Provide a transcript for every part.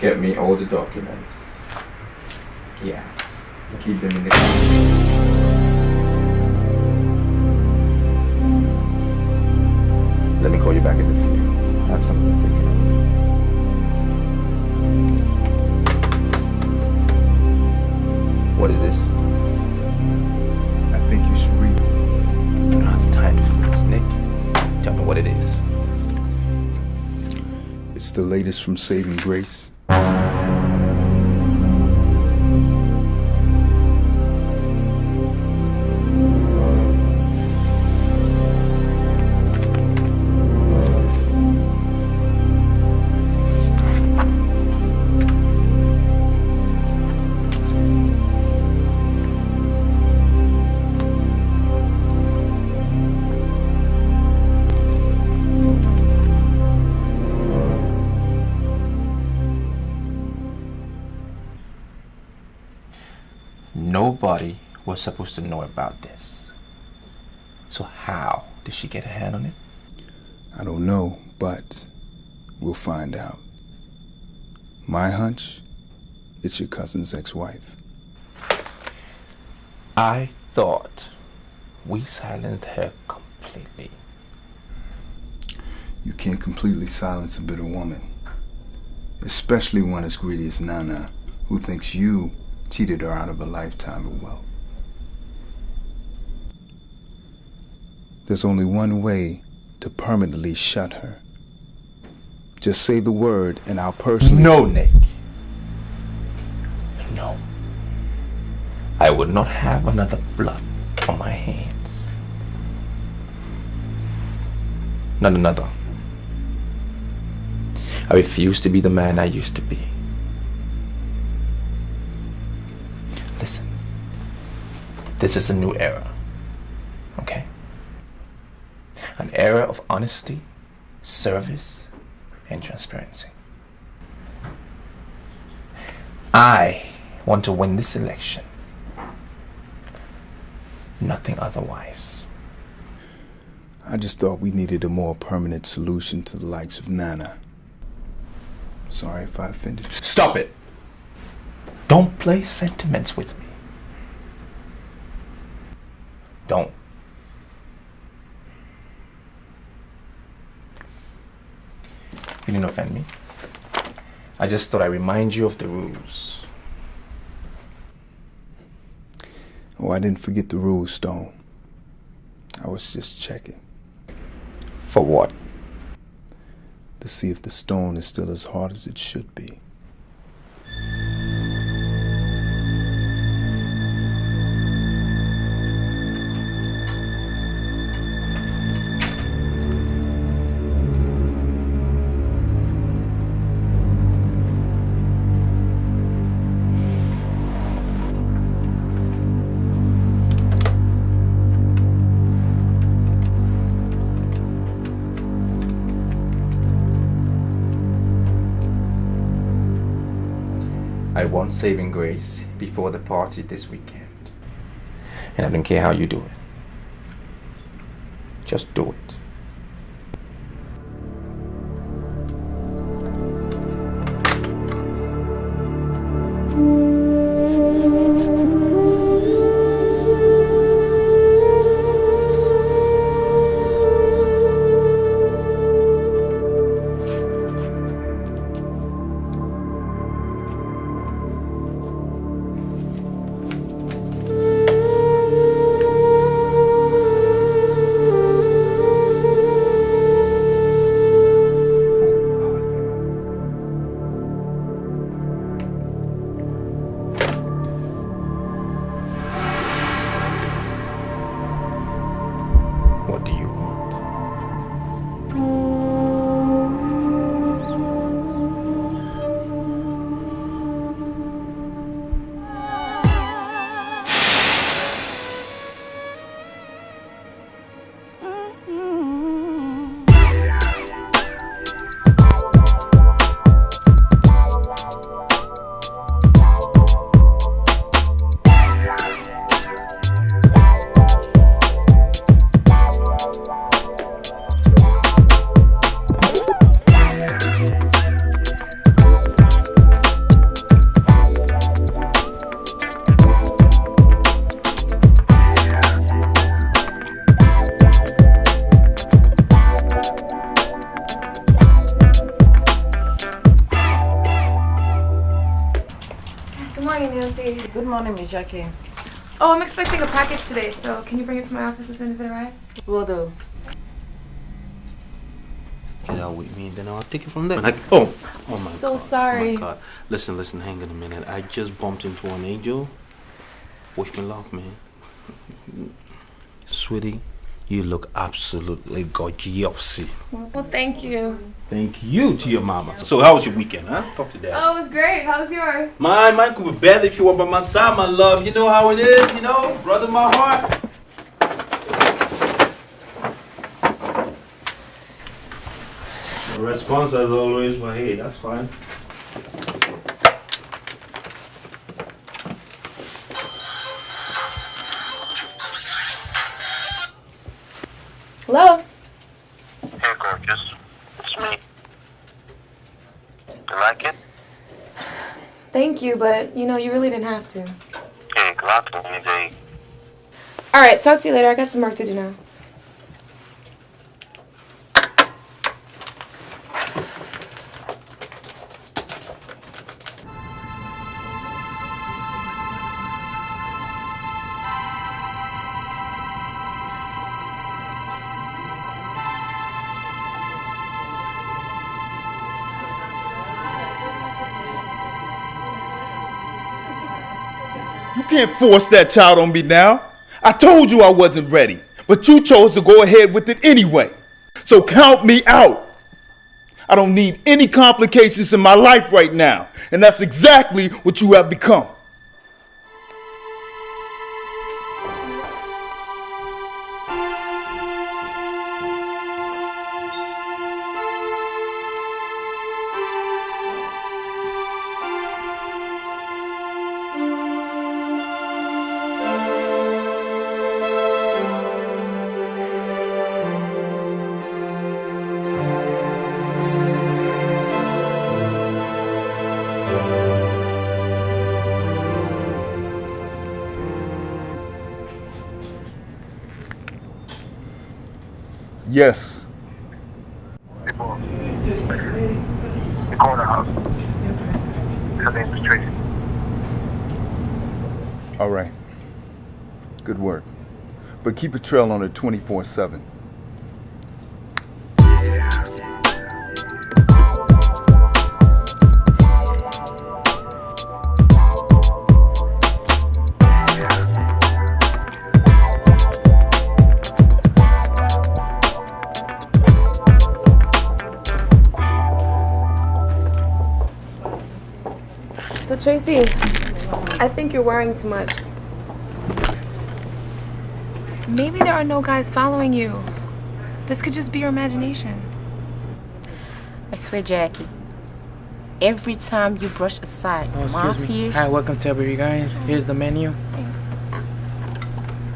Get me all the documents. Yeah. Keep them in the car. Let me call you back in a few. I have something to take care of. What is this? I think you should read it. I don't have time for this, Nick. Tell me what it is. It's the latest from Saving Grace. Nobody was supposed to know about this. So how did she get her hand on it? I don't know, but we'll find out. My hunch, it's your cousin's ex-wife. I thought we silenced her completely. You can't completely silence a bitter woman, especially one as greedy as Nana, who thinks you cheated her out of a lifetime of wealth. There's only one way to permanently shut her. Just say the word and I'll personally... No, Nick. No. I would not have another blood on my hands. Not another. I refuse to be the man I used to be. Listen, this is a new era, okay? An era of honesty, service, and transparency. I want to win this election. Nothing otherwise. I just thought we needed a more permanent solution to the likes of Nana. Sorry if I offended you. Stop it! Don't play sentiments with me. Don't. You didn't offend me. I just thought I'd remind you of the rules. Oh, I didn't forget the rules, Stone. I was just checking. For what? To see if the stone is still as hard as it should be. I want Saving Grace before the party this weekend. And I don't care how you do it. Just do it. morning, Nancy. Good morning, Miss Jackie. Oh, I'm expecting a package today, so can you bring it to my office as soon as it arrives? Will do. Get out with me, and then I'll take it from there. Oh my God. So sorry. Oh my God. Listen, hang on a minute. I just bumped into an angel. Wish me luck, man. Sweetie, you look absolutely gorgeous. Well, thank you. Thank you to your mama. So how was your weekend, huh? Talk to Dad. Oh, it was great. How was yours? Mine could be better if you were by my side, my love. You know how it is, brother, my heart. The response as always, well, hey, that's fine. Hello? Hey, gorgeous. It's me. You like it? Thank you, but you really didn't have to. Hey, glad to meet you. Alright, talk to you later. I got some work to do now. You can't force that child on me now. I told you I wasn't ready, but you chose to go ahead with it anyway. So count me out. I don't need any complications in my life right now, and that's exactly what you have become. Yes. Hey, boy. You go in the house. Her name is Tracy. All right. Good work. But keep a trail on her 24/7. So, Tracy, I think you're worrying too much. Maybe there are no guys following you. This could just be your imagination. I swear, Jackie, every time you brush aside my Excuse me. fears... Hi, welcome to Every Guys. Here's the menu. Thanks.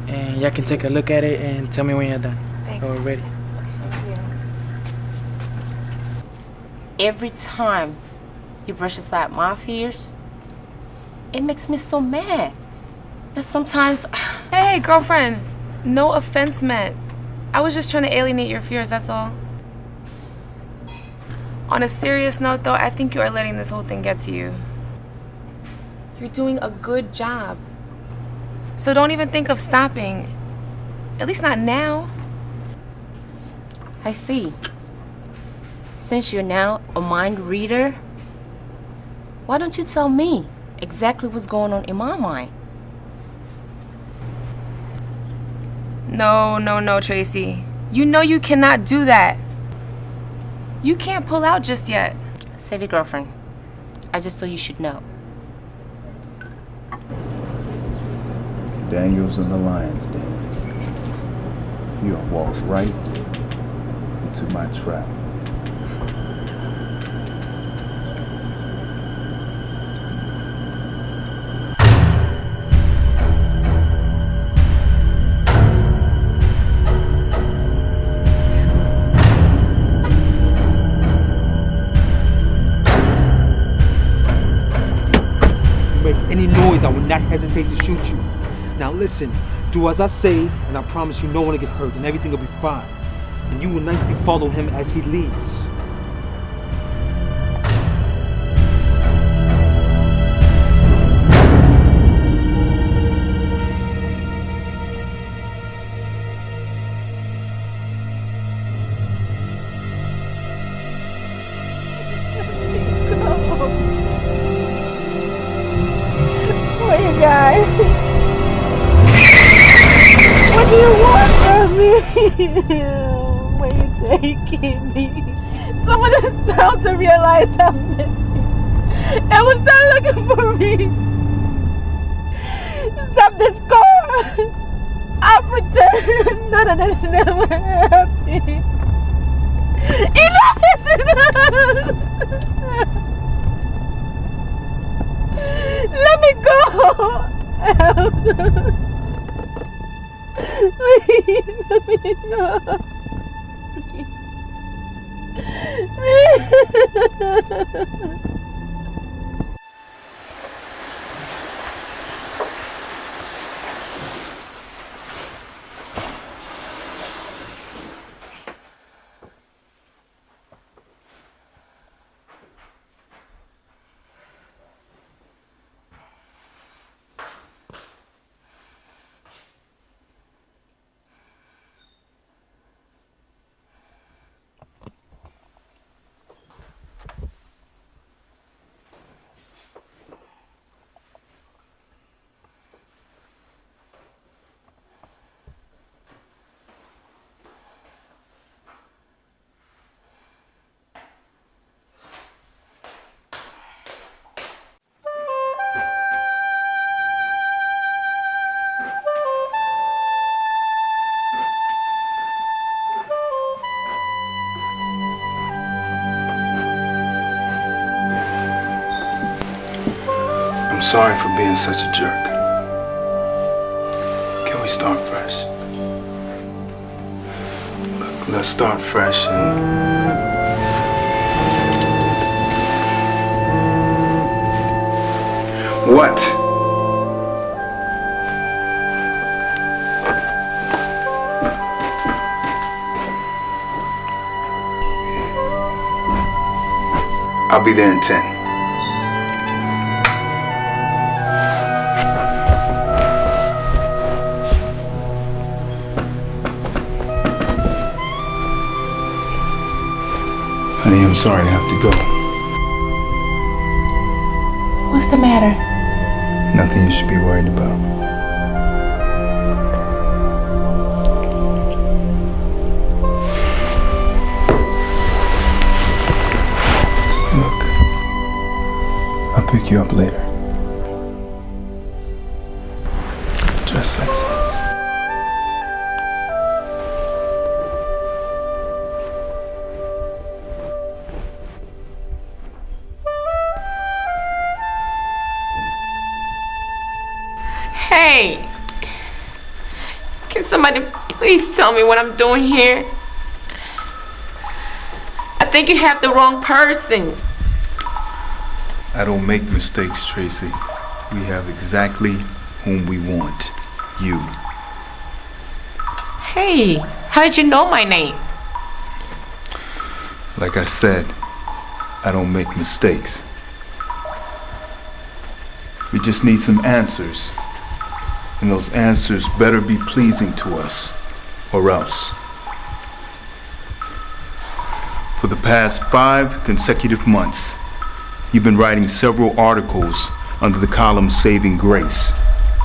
And y'all can take a look at it and tell me when you're done. Thanks. Or ready. Every time you brush aside my fears, it makes me so mad. Just sometimes... Hey, girlfriend. No offense meant. I was just trying to alienate your fears, that's all. On a serious note, though, I think you are letting this whole thing get to you. You're doing a good job. So don't even think of stopping. At least not now. I see. Since you're now a mind reader, why don't you tell me exactly what's going on in my mind? No, Tracy. You know you cannot do that. You can't pull out just yet. Save your girlfriend. I just thought you should know. Daniels and the Lions Den. You have walked right into my trap. Any noise, I will not hesitate to shoot you. Now listen, do as I say, and I promise you no one will get hurt, and everything will be fine. And you will nicely follow him as he leads. Where you taking me? Someone is about to realize I missed it and was not looking for me. Stop this car! I'll pretend none of this never happened. Enough is enough! Let me go! Elsa. Please, let me go. I'm sorry for being such a jerk. Can we start fresh? Look, let's start fresh and... What? I'll be there in 10. Honey, I'm sorry I have to go. What's the matter? Nothing you should be worried about. Look, I'll pick you up later. Dress sexy. Hey, can somebody please tell me what I'm doing here? I think you have the wrong person. I don't make mistakes, Tracy. We have exactly whom we want. You. Hey, how did you know my name? Like I said, I don't make mistakes. We just need some answers. And those answers better be pleasing to us, or else. For the past 5 consecutive months, you've been writing several articles under the column Saving Grace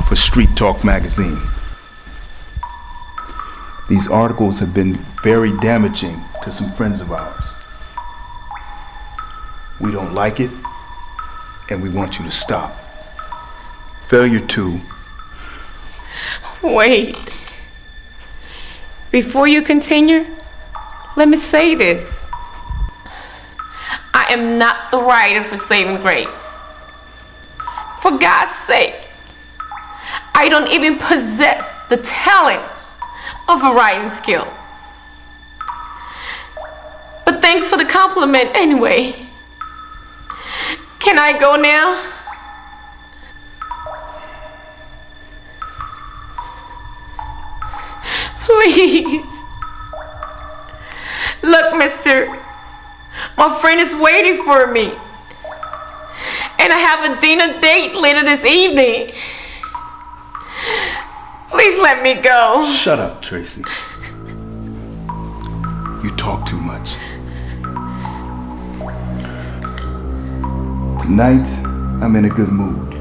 for Street Talk magazine. These articles have been very damaging to some friends of ours. We don't like it, and we want you to stop. Failure 2. Wait. Before you continue, let me say this. I am not the writer for Saving Grace. For God's sake, I don't even possess the talent of a writing skill. But thanks for the compliment anyway. Can I go now? Please. Look, mister, my friend is waiting for me. And I have a dinner date later this evening. Please let me go. Shut up, Tracy. You talk too much. Tonight, I'm in a good mood.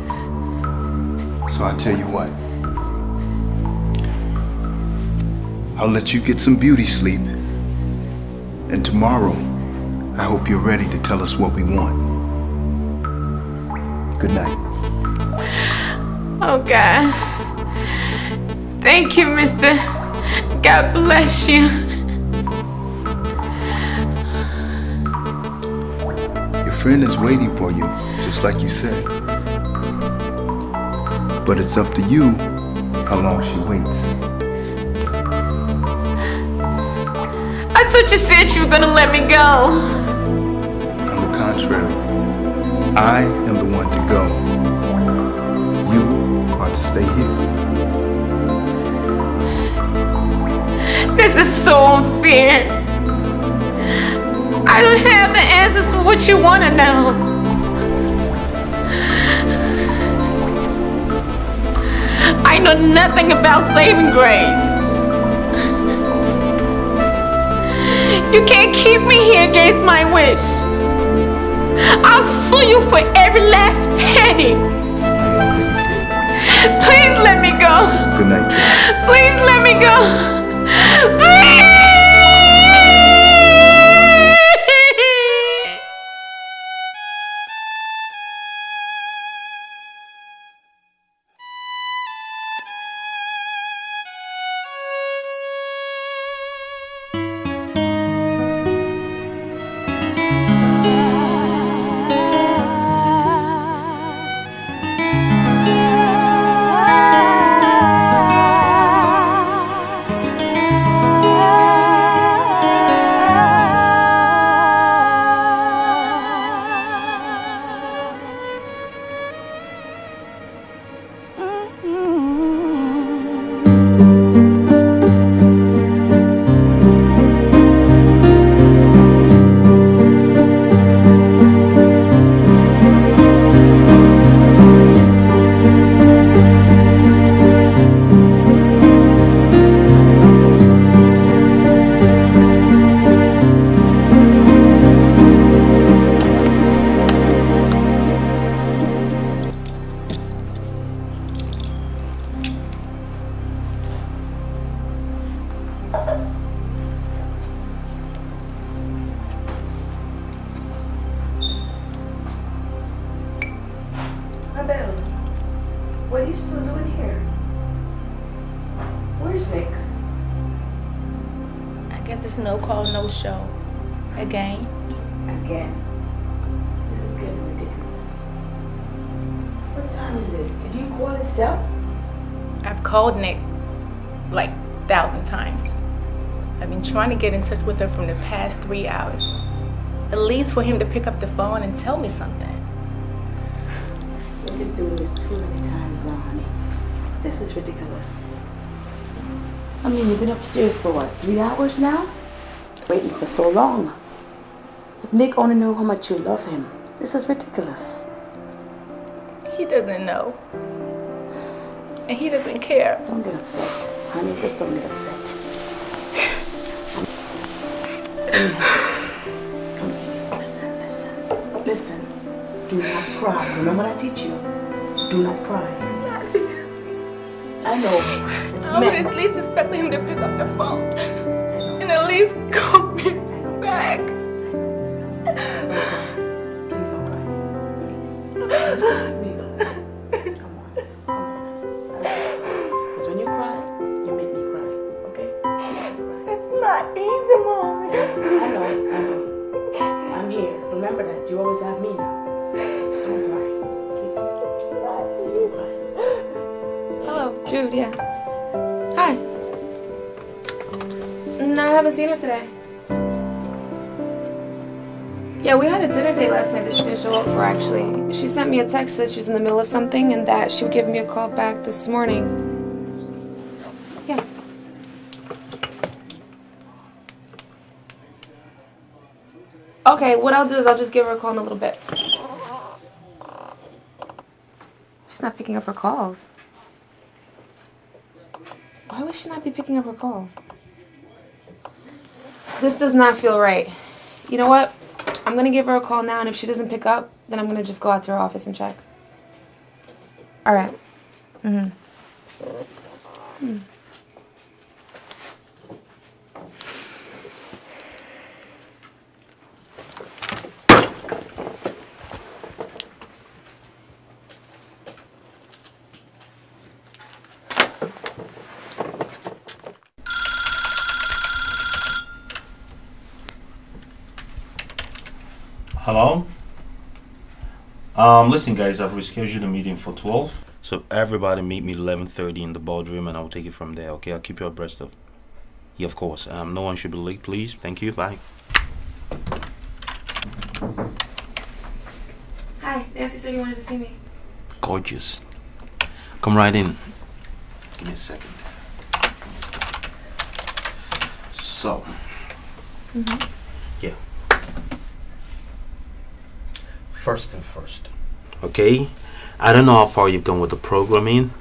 So I tell you what. I'll let you get some beauty sleep. And tomorrow, I hope you're ready to tell us what we want. Good night. Oh, God. Thank you, mister. God bless you. Your friend is waiting for you, just like you said. But it's up to you how long she waits. I thought you said you were gonna let me go. On the contrary, I am the one to go. You are to stay here. This is so unfair. I don't have the answers for what you want to know. I know nothing about saving grace. You can't keep me here against my wish. I'll sue you for every last penny. Please let me go. Good night, Joe. Please let me go. Please! Abel, what are you still doing here? Where's Nick? I guess it's no call, no show. Again. Again. This is getting ridiculous. What time is it? Did you call yourself? I've called Nick like 1,000 times. I've been trying to get in touch with him from the past 3 hours. At least for him to pick up the phone and tell me something. Nick is doing this too many times now, honey. This is ridiculous. I mean, you've been upstairs for what, 3 hours now? Waiting for so long. If Nick only knew how much you love him, this is ridiculous. He doesn't know. And he doesn't care. Don't get upset. Honey, just don't get upset. Come here. Listen. Listen. Do not cry. Remember what I teach you? Do not cry. I know. It's I would at least expect him to pick up the phone. And at least call me back. Please don't cry. Please. Please don't cry. Come on. Because when you cry, you make me cry. Okay? Please don't cry. It's not easy, Mommy. I know. I'm here. Remember that. You always have me now. Just don't cry. Please. Just don't cry. Hello, Jude, yeah. Hi. No, I haven't seen her today. Yeah, we had a dinner date last night that she didn't show up for, actually. She sent me a text that she's in the middle of something and that she would give me a call back this morning. Yeah. Okay, what I'll do is I'll just give her a call in a little bit. She's not picking up her calls. Why would she not be picking up her calls? This does not feel right. You know what? I'm going to give her a call now, and if she doesn't pick up, then I'm going to just go out to her office and check. All right. Hello? Listen guys, I've rescheduled a meeting for 12. So everybody meet me 11:30 in the ballroom and I'll take it from there, okay? I'll keep you abreast of. Yeah, of course. No one should be late, please. Thank you. Bye. Hi, Nancy said you wanted to see me. Gorgeous. Come right in. Give me a second. So. Yeah. First and first. Okay? I don't know how far you've gone with the programming,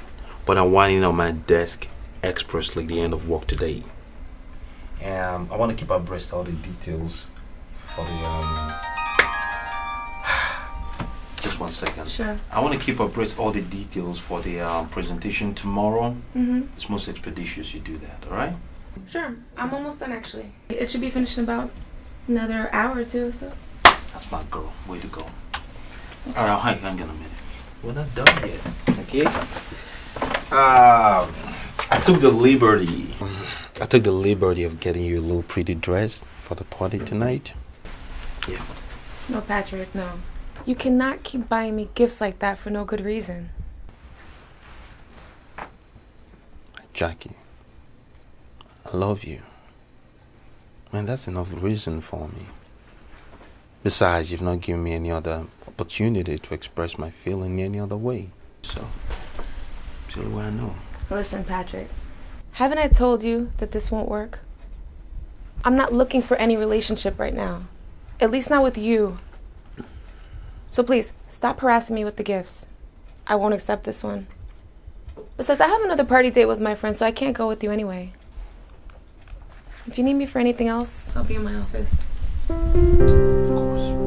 but I'm winding on my desk expressly the end of work today. I want to keep abreast all the details for the just one second. Sure. I want to keep abreast all the details for the presentation tomorrow. It's most expeditious you do that, alright? Sure. I'm almost done actually. It should be finished in about another hour or two or so. That's my girl. Way to go. Okay. Alright, hang on a minute. We're not done yet, okay? I took the liberty of getting you a little pretty dress for the party tonight. Yeah. No, Patrick, no. You cannot keep buying me gifts like that for no good reason. Jackie, I love you. Man, that's enough reason for me. Besides, you've not given me any other opportunity to express my feeling in any other way. So, it's the only way I know. Listen, Patrick. Haven't I told you that this won't work? I'm not looking for any relationship right now. At least not with you. So please, stop harassing me with the gifts. I won't accept this one. Besides, I have another party date with my friend, so I can't go with you anyway. If you need me for anything else, I'll be in my office. Of course.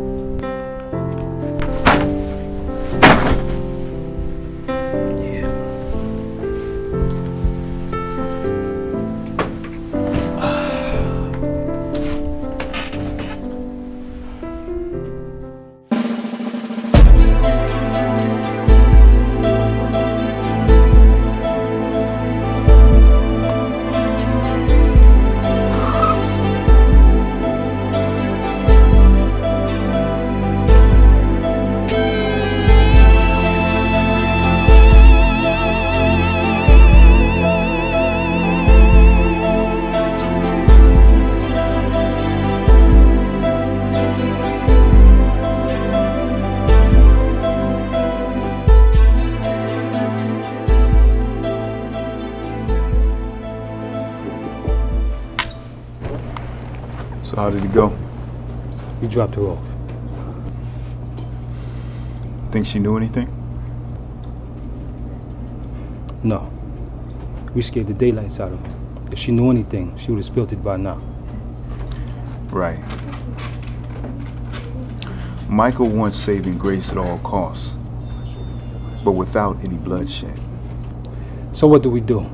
So how did it go? You dropped her off. Think she knew anything? No. We scared the daylights out of her. If she knew anything, she would have spilled it by now. Right. Michael wants saving grace at all costs, but without any bloodshed. So what do we do?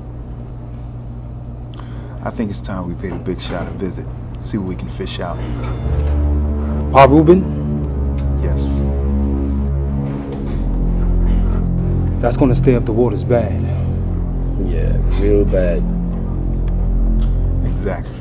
I think it's time we pay the big shot a visit. See what we can fish out. Pa Ruben? Yes. That's gonna stay up the waters bad. Yeah, real bad. Exactly.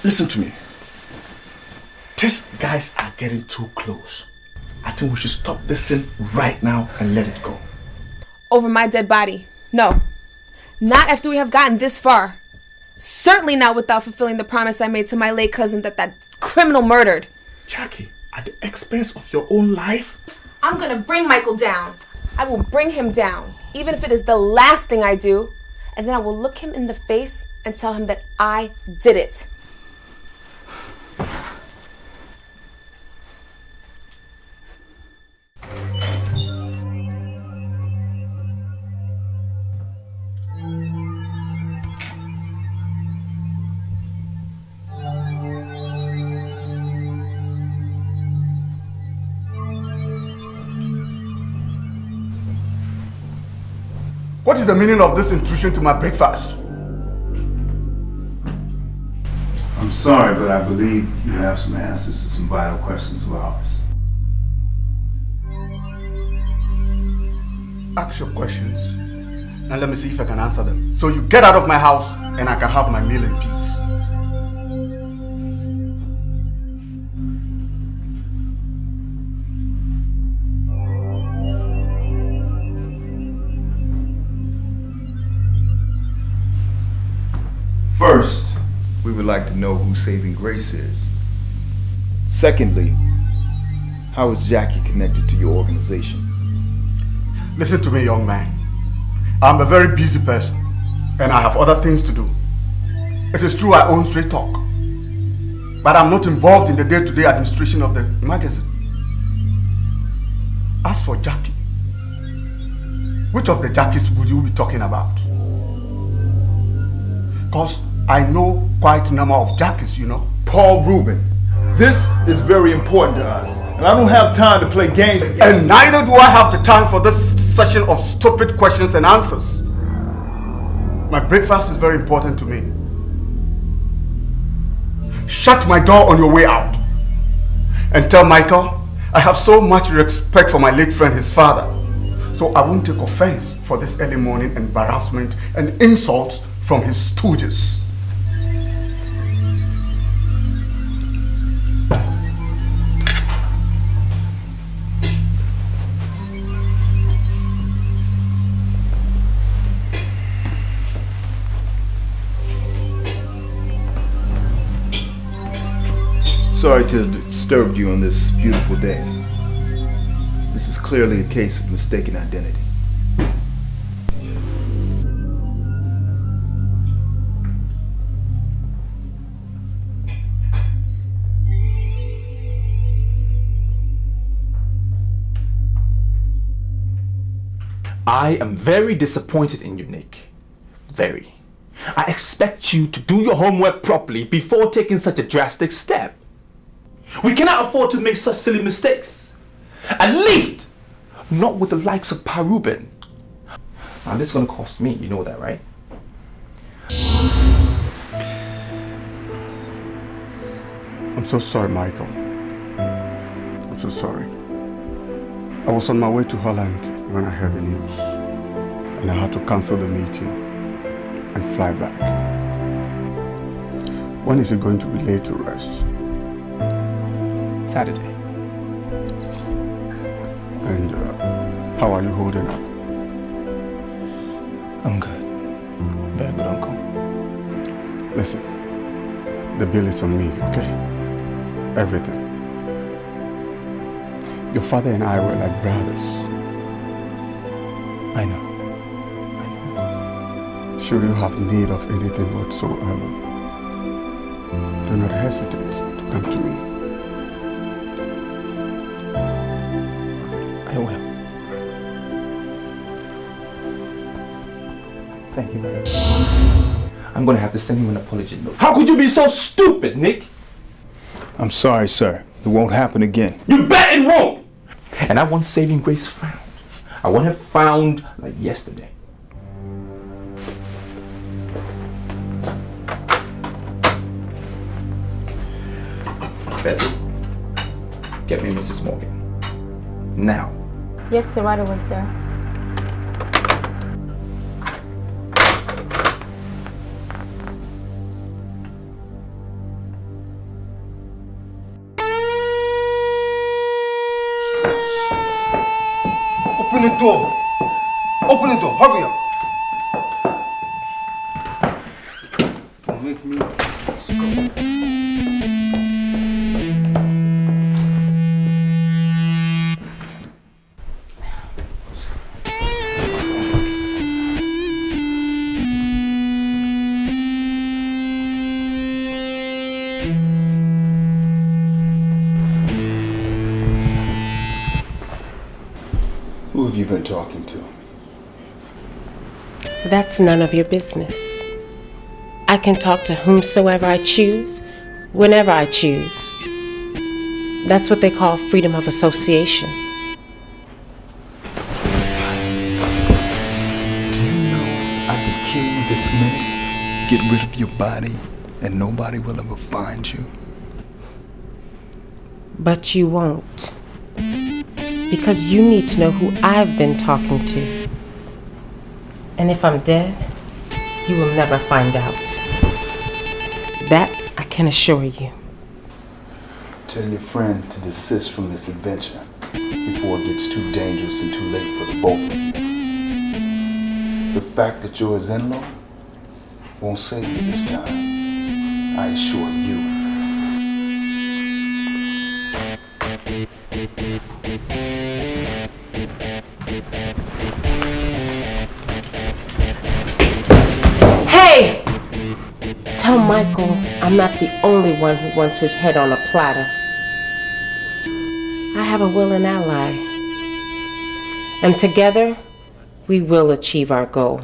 Listen to me. These guys are getting too close. I think we should stop this thing right now and let it go. Over my dead body. No. Not after we have gotten this far. Certainly not without fulfilling the promise I made to my late cousin that criminal murdered. Jackie, at the expense of your own life? I'm gonna bring Michael down. I will bring him down, even if it is the last thing I do. And then I will look him in the face and tell him that I did it. What is the meaning of this intrusion to my breakfast? sorry, but I believe you have some answers to some vital questions of ours. Ask your questions, and let me see if I can answer them. So you get out of my house, and I can have my meal in peace. First, we would like to know who Saving Grace is. Secondly, how is Jackie connected to your organization? Listen to me, young man. I'm a very busy person, and I have other things to do. It is true I own Straight Talk, but I'm not involved in the day-to-day administration of the magazine. As for Jackie, which of the Jackies would you be talking about? Because I know quite a number of Jackies, you know. Paul Rubin, this is very important to us, and I don't have time to play games. And neither do I have the time for this session of stupid questions and answers. My breakfast is very important to me. Shut my door on your way out. And tell Michael I have so much respect for my late friend, his father. So I won't take offense for this early morning embarrassment and insults from his stooges. Sorry to have disturbed you on this beautiful day. This is clearly a case of mistaken identity. I am very disappointed in you, Nick. Very. I expect you to do your homework properly before taking such a drastic step. We cannot afford to make such silly mistakes. At least, not with the likes of Pa Rubin. Now, this is going to cost me, you know that, right? I'm so sorry, Michael. I'm so sorry. I was on my way to Holland when I heard the news, and I had to cancel the meeting and fly back. When is it going to be laid to rest? Saturday. And how are you holding up? I'm good. Very good, Uncle. Listen, the bill is on me, okay? Everything. Your father and I were like brothers. I know. Should you have need of anything whatsoever, do not hesitate to come to me. I will. Thank you very much. I'm going to have to send him an apology note. How could you be so stupid, Nick? I'm sorry, sir. It won't happen again. You bet it won't! And I want Saving Grace found. I want her found like yesterday. Betty, get me Mrs. Morgan. Now. Yes, sir, right away, sir. Open the door! Open the door! Hurry up! Don't make me sick of it. Who have you been talking to? That's none of your business. I can talk to whomsoever I choose, whenever I choose. That's what they call freedom of association. Do you know I could kill you this minute, get rid of your body, and nobody will ever find you. But you won't. Because you need to know who I've been talking to. And if I'm dead, you will never find out. That I can assure you. Tell your friend to desist from this adventure before it gets too dangerous and too late for the both of you. The fact that you're his in-law won't save you this time, I assure you. Hey! Tell Michael I'm not the only one who wants his head on a platter. I have a willing ally. And together, we will achieve our goal.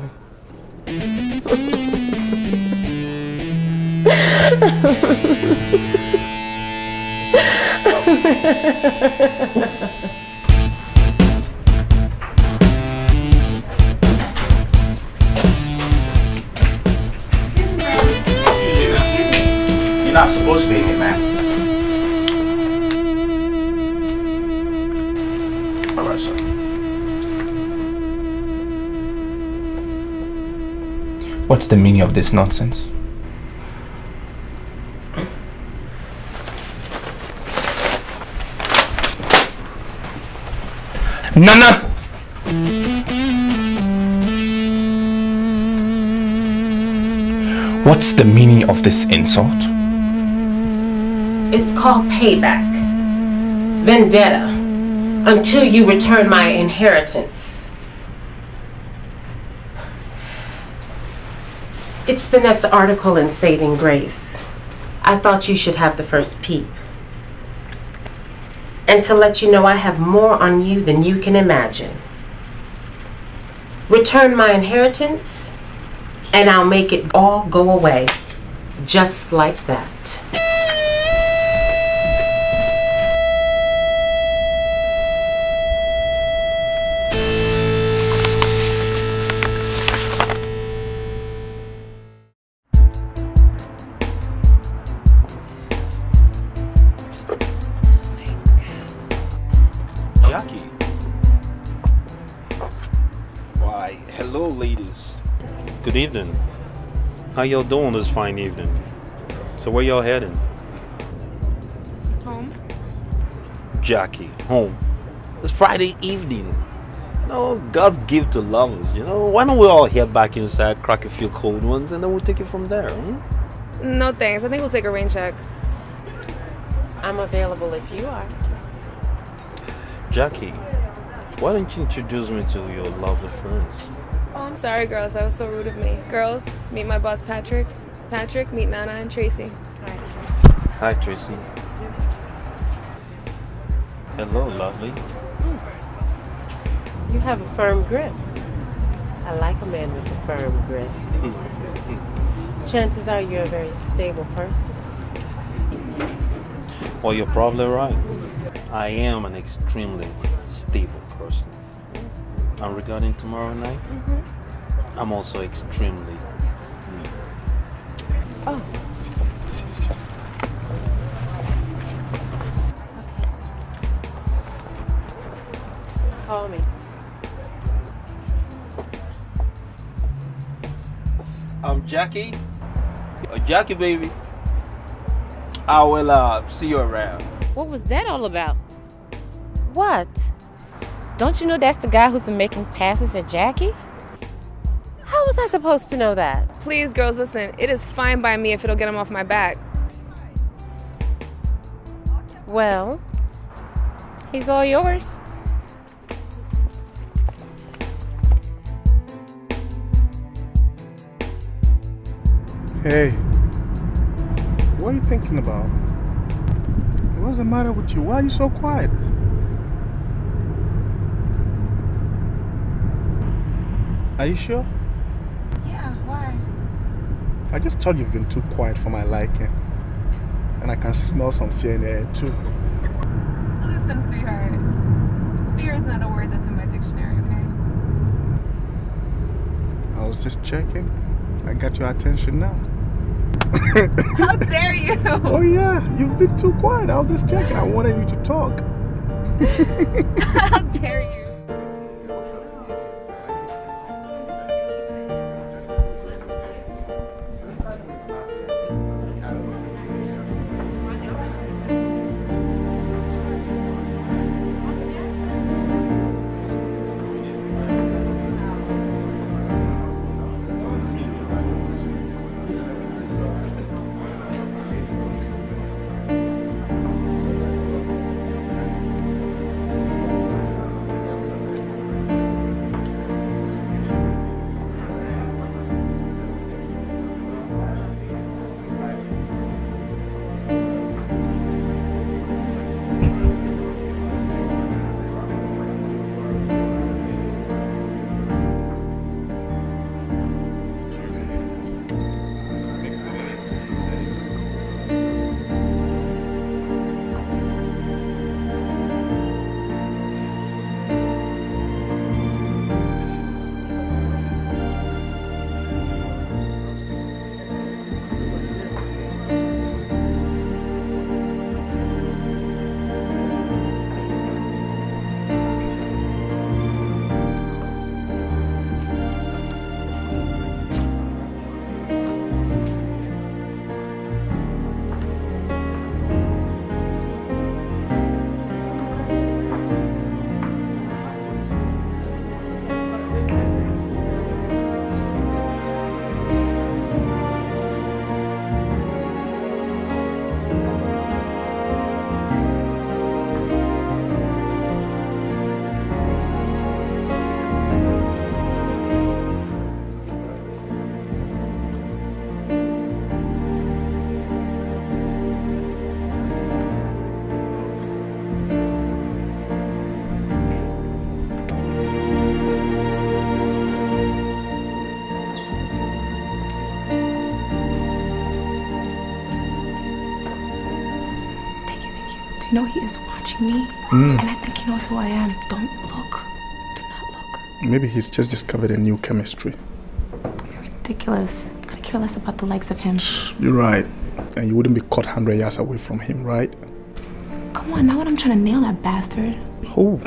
You're not supposed to be here, man. All right, sir. What's the meaning of this nonsense? Nana! What's the meaning of this insult? It's called payback. Vendetta. Until you return my inheritance. It's the next article in Saving Grace. I thought you should have the first peep. And to let you know I have more on you than you can imagine. Return my inheritance, and I'll make it all go away. Just like that. Jackie. Why, hello ladies. Good evening. How y'all doing this fine evening? So where y'all heading? Home. Jackie, home. It's Friday evening. You know, God's gift to lovers, you know. Why don't we all head back inside, crack a few cold ones, and then we'll take it from there, No thanks. I think we'll take a rain check. I'm available if you are. Jackie, why don't you introduce me to your lovely friends? Oh, I'm sorry, girls. That was so rude of me. Girls, meet my boss, Patrick. Patrick, meet Nana and Tracy. Hi, Tracy. Hello, lovely. You have a firm grip. I like a man with a firm grip. Chances are you're a very stable person. Well, you're probably right. I am an extremely stable person. And regarding tomorrow night, I'm also extremely free. Oh. Okay. Call me. Jackie. Jackie, baby. I will see you around. What was that all about? What? Don't you know that's the guy who's been making passes at Jackie? How was I supposed to know that? Please, girls, listen. It is fine by me if it'll get him off my back. Well, He's all yours. Hey, what are you thinking about? What's the matter with you? Why are you so quiet? Are you sure? Yeah, why? I just thought you've been too quiet for my liking. And I can smell some fear in the air too. Listen, sweetheart. Fear is not a word that's in my dictionary, okay? I was just checking. I got your attention now. How dare you? Oh yeah, you've been too quiet. I was just checking. I wanted you to talk. How dare you? You know he is watching me, and I think he knows who I am. Don't look. Do not look. Maybe he's just discovered a new chemistry. You're ridiculous. I couldn't care less about the likes of him. You're right. And you wouldn't be caught 100 yards away from him, right? Come on, now that I'm trying to nail that bastard. Who?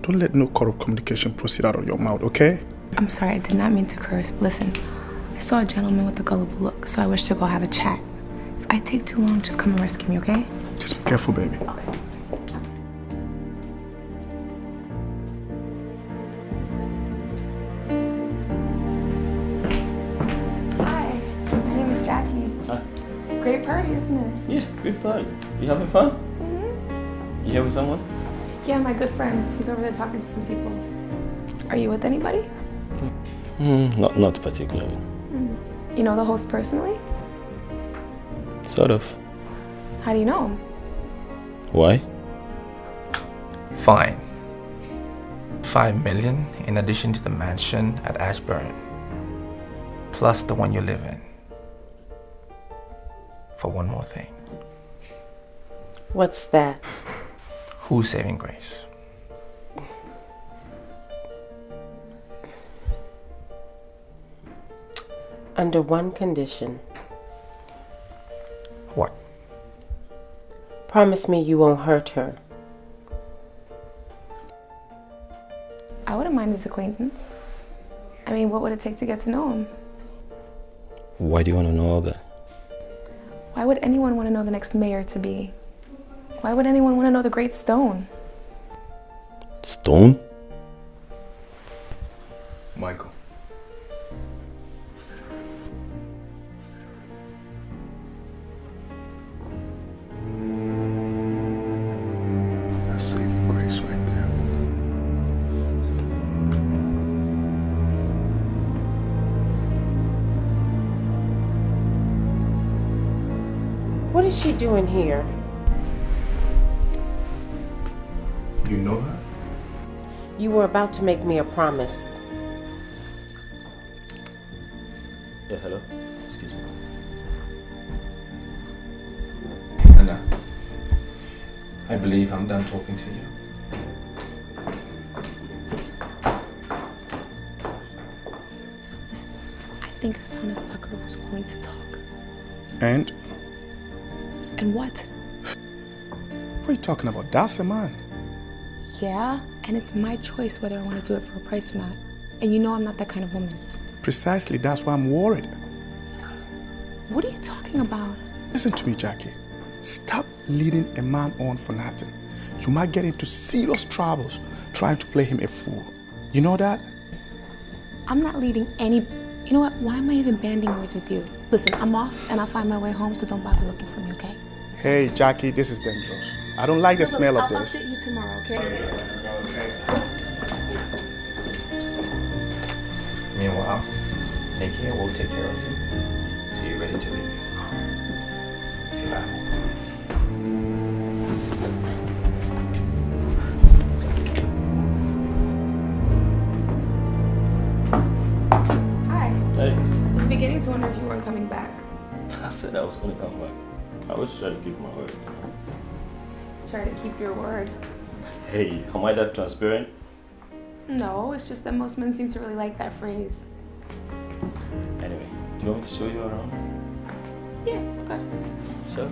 Don't let no corrupt communication proceed out of your mouth, okay? I'm sorry, I did not mean to curse. But listen, I saw a gentleman with a gullible look, so I wish to go have a chat. If I take too long, just come and rescue me, okay? Just be careful, baby. Okay. Hi, my name is Jackie. Hi. Great party, isn't it? Yeah, great party. You having fun? Mm-hmm. You here with someone? Yeah, my good friend. He's over there talking to some people. Are you with anybody? Not particularly. You know the host personally? Sort of. How do you know him? Why? Fine. 5 million in addition to the mansion at Ashburn, plus the one you live in. For one more thing. What's that? Who's saving grace? Under one condition. What? Promise me you won't hurt her. I wouldn't mind his acquaintance. I mean, what would it take to get to know him? Why do you want to know all that? Why would anyone want to know the next mayor to be? Why would anyone want to know the Great Stone? Stone? Michael. That's saving grace right there. What is she doing here? You know her? You were about to make me a promise. Yeah, hello? Excuse me. Anna, I believe I'm done talking to you. I think if found a sucker who's willing to talk. And? And what? What are you talking about? That's a man. Yeah, and it's my choice whether I want to do it for a price or not. And you know I'm not that kind of woman. Precisely, that's why I'm worried. What are you talking about? Listen to me, Jackie. Stop leading a man on for nothing. You might get into serious troubles trying to play him a fool. You know that? I'm not leading any... You know what? Why am I even banding words with you? Listen, I'm off and I'll find my way home, so don't bother looking for me, okay? Hey, Jackie, this is dangerous. I don't like the smell of this. I'll update you tomorrow, okay? Meanwhile, Nick here will take care of you. So you ready to leave? Feel at home. Hi. Hey. I was beginning to wonder if you weren't coming back. I said I was going to come back. I always try to keep my word, you know. Try to keep your word. Hey, am I that transparent? No, it's just that most men seem to really like that phrase. Anyway, do you want me to show you around? Yeah, okay. Sure.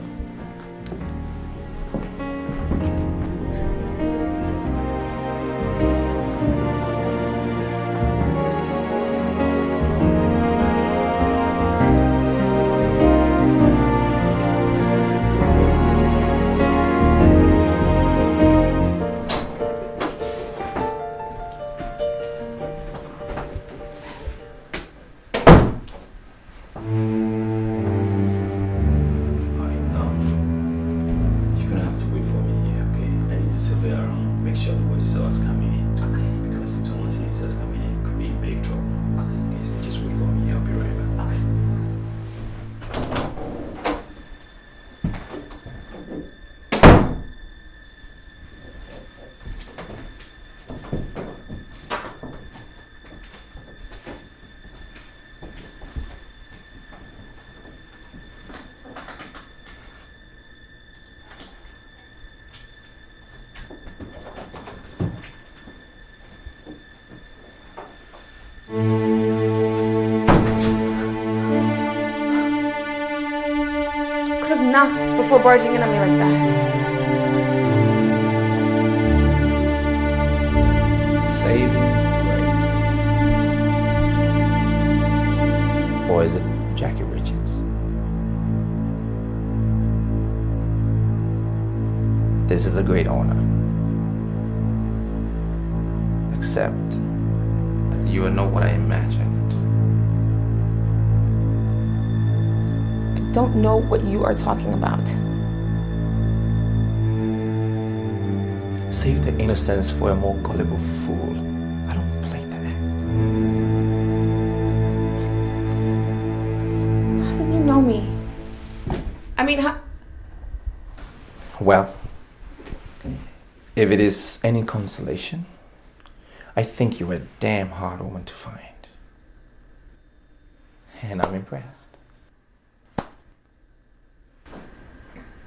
Before barging in on me like that. Saving grace. Or is it Jackie Richards? This is a great honor. Except, you are not what I imagined. I don't know what you are talking about. Save the innocence for a more gullible fool. I don't play that act. How did you know me? I mean, how... Well, if it is any consolation, I think you're a damn hard woman to find. And I'm impressed.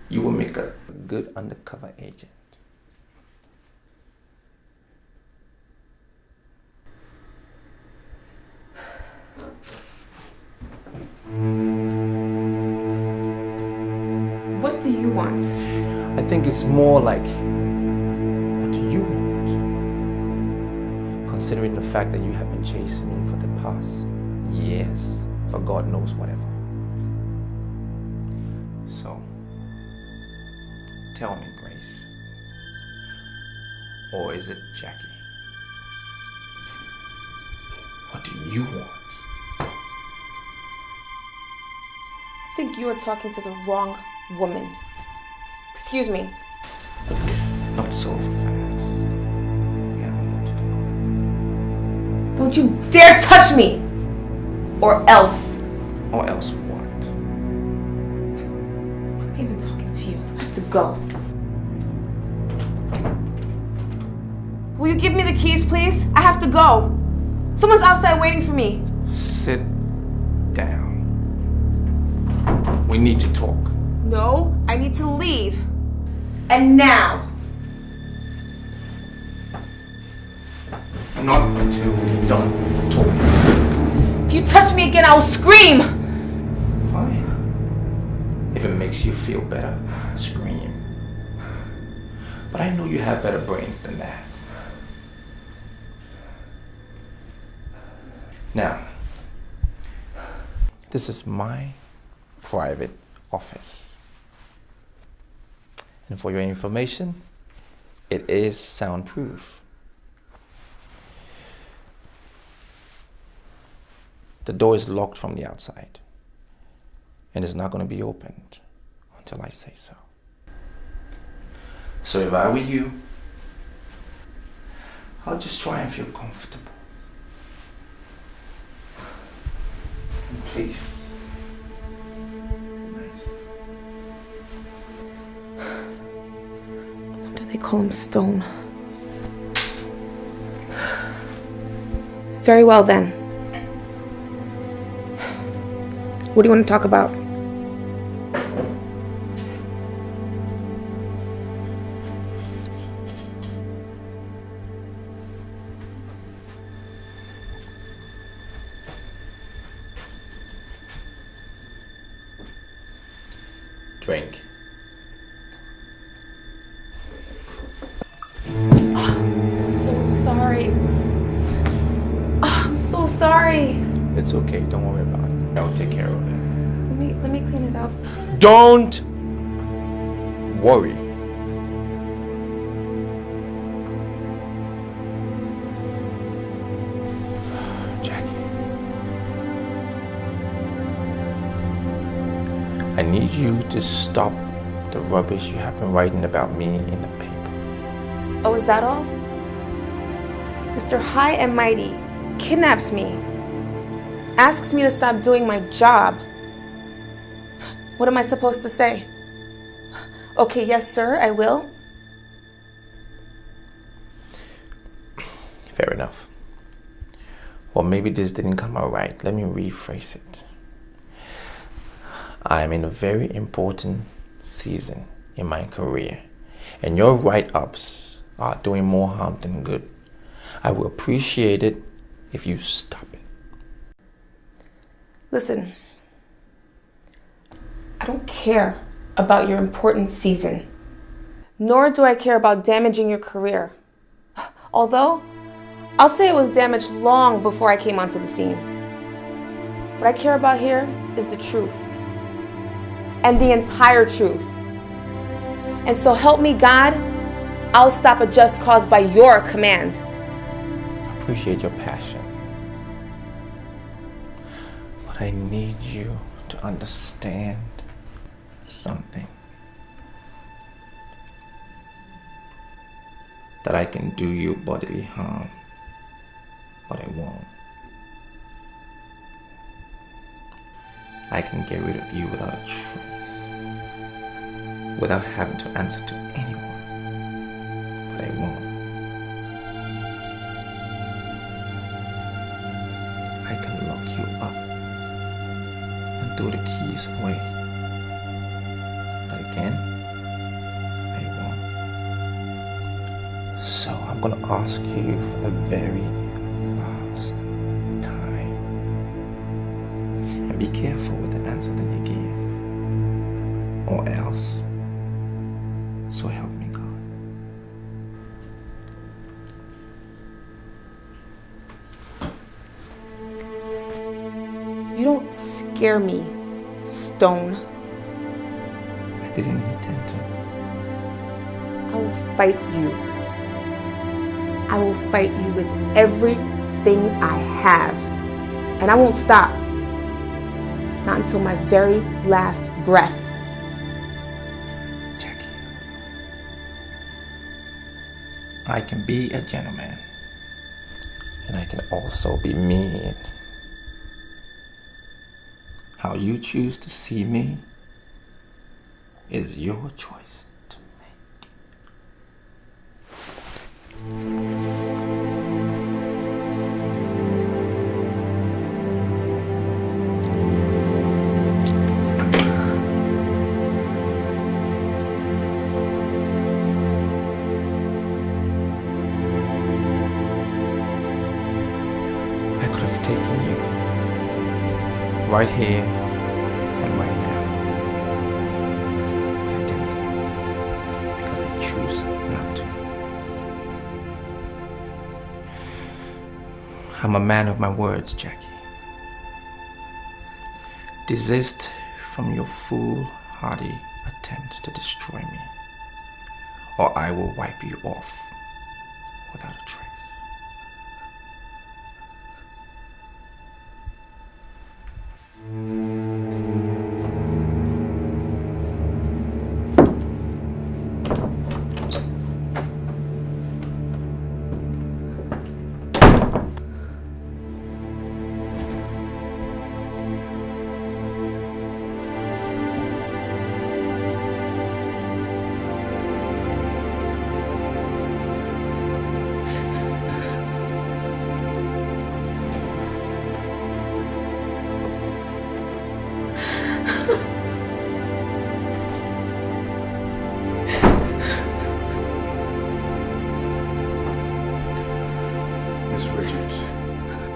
You will make a good undercover agent. What do you want? I think it's more like, what do you want? Considering the fact that you have been chasing me for the past years, for God knows whatever. So, tell me, Grace. Or is it Jackie? What do you want? I think you are talking to the wrong woman. Excuse me. Not so fast. Don't you dare touch me! Or else. Or else what? I'm even talking to you. I have to go. Will you give me the keys, please? I have to go. Someone's outside waiting for me. Sit down. We need to talk. No, I need to leave. And now. Not until we're done talking. If you touch me me again, I'll scream! Fine. If it makes you feel better, scream. But I know you have better brains than that. Now, this is my private office. And for your information, it is soundproof. The door is locked from the outside, and it's not going to be opened until I say so. So if I were you, I'll just try and feel comfortable. And please, nice. No wonder they call him Stone. Very well then. What do you want to talk about? Drink. So sorry. I'm so sorry. It's okay, don't worry about it. I'll take care of it. Let me clean it up. Don't worry. Jackie, I need you to stop the rubbish you have been writing about me in the paper. Oh, is that all? Mr. High and Mighty kidnaps me. Asks me to stop doing my job. What am I supposed to say? Okay, yes, sir, I will. Fair enough. Well, maybe this didn't come out right. Let me rephrase it. I am in a very important season in my career, and your write-ups are doing more harm than good. I will appreciate it if you stop it. Listen, I don't care about your important season, nor do I care about damaging your career. Although, I'll say it was damaged long before I came onto the scene. What I care about here is the truth, and the entire truth. And so help me God, I'll stop a just cause by your command. I appreciate your passion. I need you to understand something. That I can do you bodily harm, but I won't. I can get rid of you without a trace, without having to answer to anyone, but I won't. I can lock you up and throw the keys away. But again, I won't. So I'm gonna ask you for the very last time. And be careful with the answer that you give. Or else, so help me God. You don't scare me, Stone. I didn't intend to. I will fight you. I will fight you with everything I have. And I won't stop. Not until my very last breath. Jackie, I can be a gentleman. And I can also be mean. How you choose to see me is your choice to make. I could have taken you right here and right now. I didn't. Because I choose not to. I'm a man of my words, Jackie. Desist from your foolhardy attempt to destroy me, or I will wipe you off without a trace.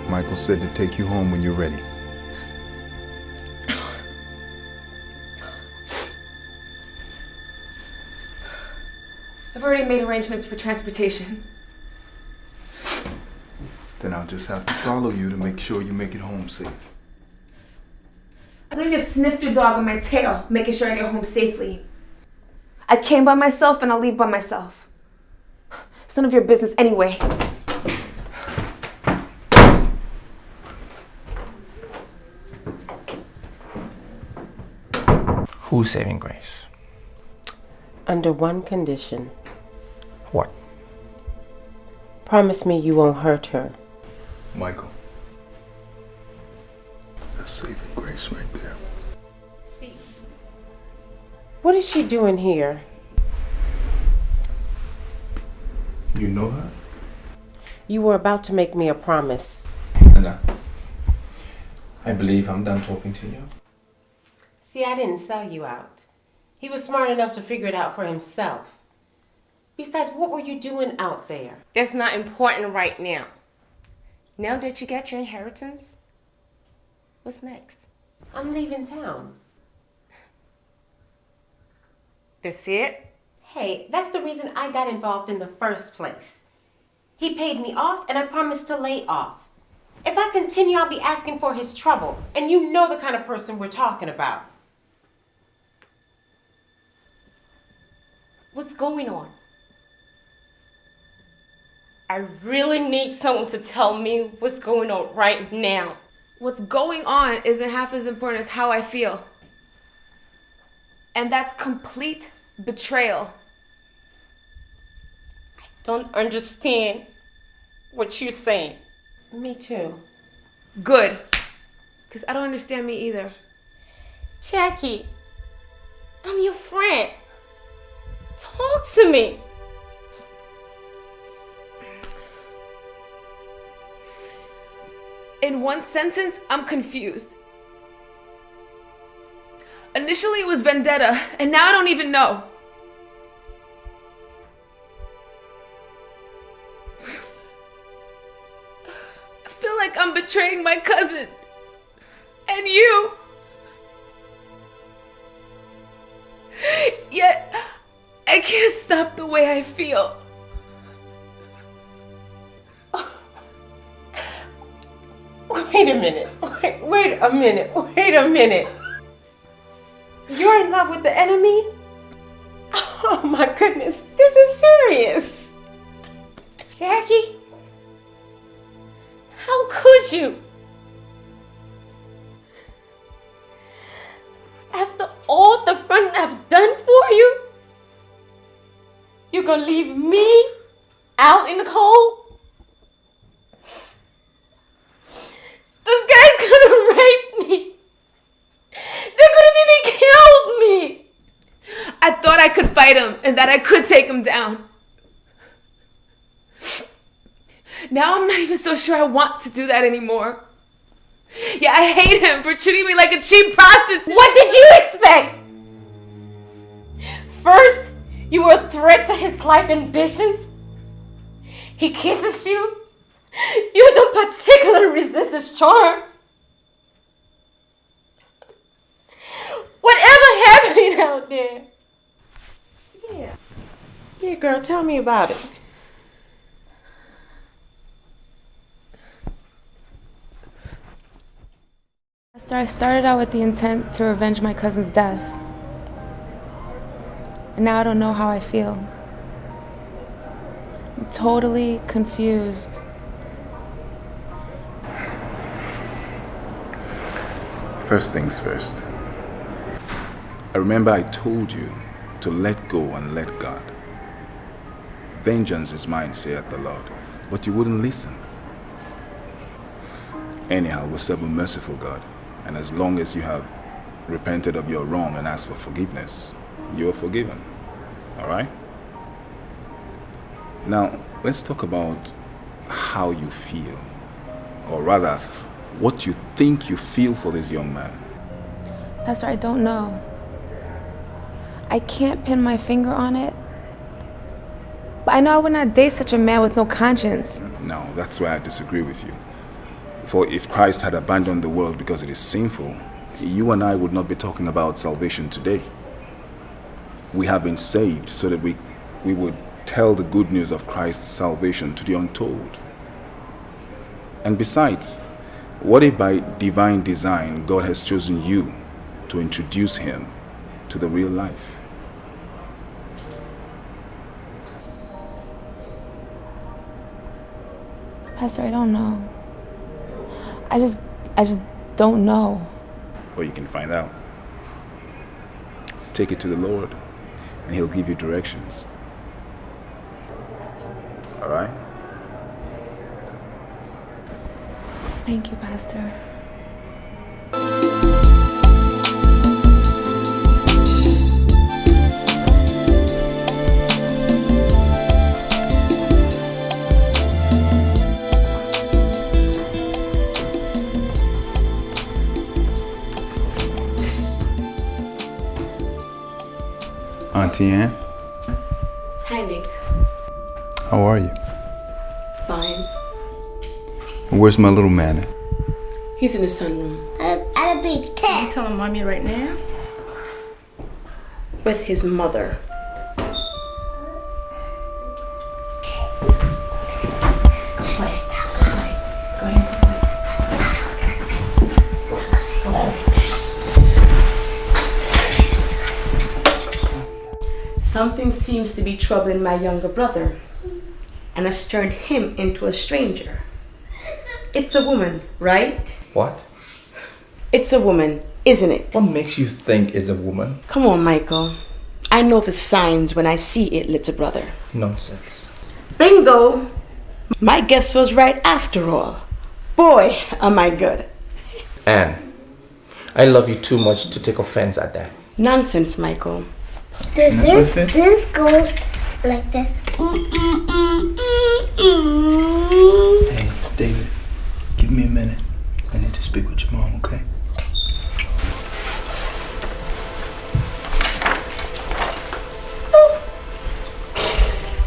Michael said to take you home when you're ready. I've already made arrangements for transportation. Then I'll just have to follow you to make sure you make it home safe. I don't even sniff your dog on my tail, making sure I get home safely. I came by myself and I'll leave by myself. It's none of your business anyway. Who's saving Grace? Under one condition. What? Promise me you won't hurt her. Michael. That's saving Grace right there. What is she doing here? You know her? You were about to make me a promise. Anna, I believe I'm done talking to you. See, I didn't sell you out. He was smart enough to figure it out for himself. Besides, what were you doing out there? That's not important right now. Now that you got your inheritance, what's next? I'm leaving town. That's it? Hey, that's the reason I got involved in the first place. He paid me off and I promised to lay off. If I continue, I'll be asking for his trouble. And you know the kind of person we're talking about. What's going on? I really need someone to tell me what's going on right now. What's going on isn't half as important as how I feel. And that's complete betrayal. I don't understand what you're saying. Me too. Good. Because I don't understand me either. Jackie, I'm your friend. Talk to me. In one sentence, I'm confused. Initially it was vendetta, and now I don't even know. I feel like I'm betraying my cousin. And you. Yet, I can't stop the way I feel. Wait a minute. Wait a minute. You're in love with the enemy? Oh my goodness, this is serious. Jackie, how could you? After all the fun I've done for you, you're gonna leave me out in the cold? This guy's gonna rape me. They're gonna think they killed me. I thought I could fight him and that I could take him down. Now I'm not even so sure I want to do that anymore. Yeah, I hate him for treating me like a cheap prostitute. What did you expect? First, you were a threat to his life ambitions. He kisses you. You don't particularly resist his charms. Whatever happening out there? Yeah, girl, tell me about it. Pastor, I started out with the intent to revenge my cousin's death. And now I don't know how I feel. I'm totally confused. First things first. I remember I told you to let go and let God. Vengeance is mine, saith the Lord. But you wouldn't listen. Anyhow, we serve a merciful God. And as long as you have repented of your wrong and asked for forgiveness, you are forgiven. Alright? Now, let's talk about how you feel. Or rather, what you think you feel for this young man. Pastor, I don't know. I can't pin my finger on it. But I know I would not date such a man with no conscience. No, that's why I disagree with you. For if Christ had abandoned the world because it is sinful, you and I would not be talking about salvation today. We have been saved so that we would tell the good news of Christ's salvation to the untold. And besides, what if by divine design God has chosen you to introduce him to the real life? Pastor, I don't know. I just don't know. Well, you can find out. Take it to the Lord, and he'll give you directions. All right? Thank you, Pastor. Auntie Ann, Hi, Nick. how are you? Fine. Where's my little man at? He's in the sunroom. I'll be 10. You telling mommy right now? With his mother. Something seems to be troubling my younger brother and has turned him into a stranger. It's a woman, right? What? It's a woman, isn't it? What makes you think it's a woman? Come on, Michael. I know the signs when I see it, little brother. Nonsense. Bingo! My guess was right after all. Boy, am I good. Anne, I love you too much to take offense at that. Nonsense, Michael. This goes like this. Hey, David, give me a minute. I need to speak with your mom, okay?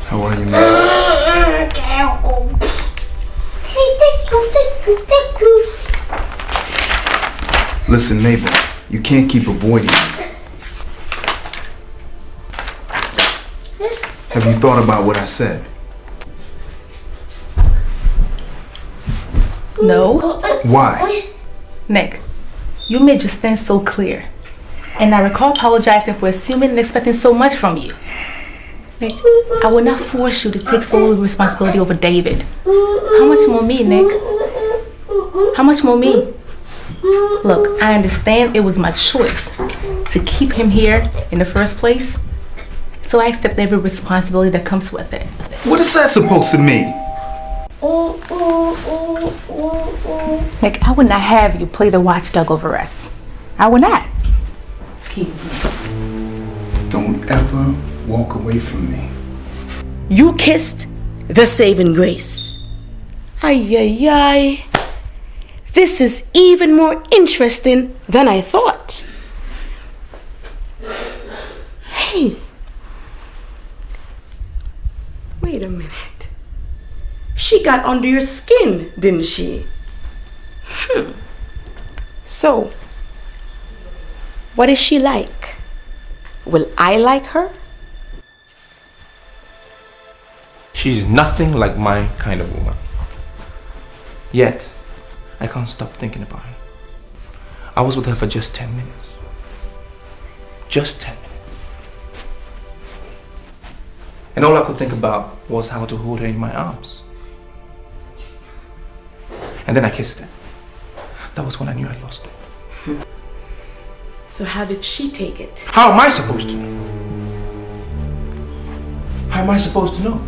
How are you, man? Listen, Mabel, you can't keep avoiding me. Have you thought about what I said? No. Why? Nick, you made your stance so clear. And I recall apologizing for assuming and expecting so much from you. Nick, I will not force you to take full responsibility over David. How much more me, Nick? How much more me? Look, I understand it was my choice to keep him here in the first place. So I accept every responsibility that comes with it. What is that supposed to mean? Nick, I would not have you play the watchdog over us. I would not. Excuse me. Don't ever walk away from me. You kissed the saving grace. Ay, ay, ay. This is even more interesting than I thought. Hey. Wait a minute. She got under your skin, didn't she? So, What is she like? Will I like her? She's nothing like my kind of woman. Yet, I can't stop thinking about her. I was with her for just 10 minutes. Just 10 minutes. And all I could think about was how to hold her in my arms. And then I kissed her. That was when I knew I'd lost it. So how did she take it? How am I supposed to know? How am I supposed to know?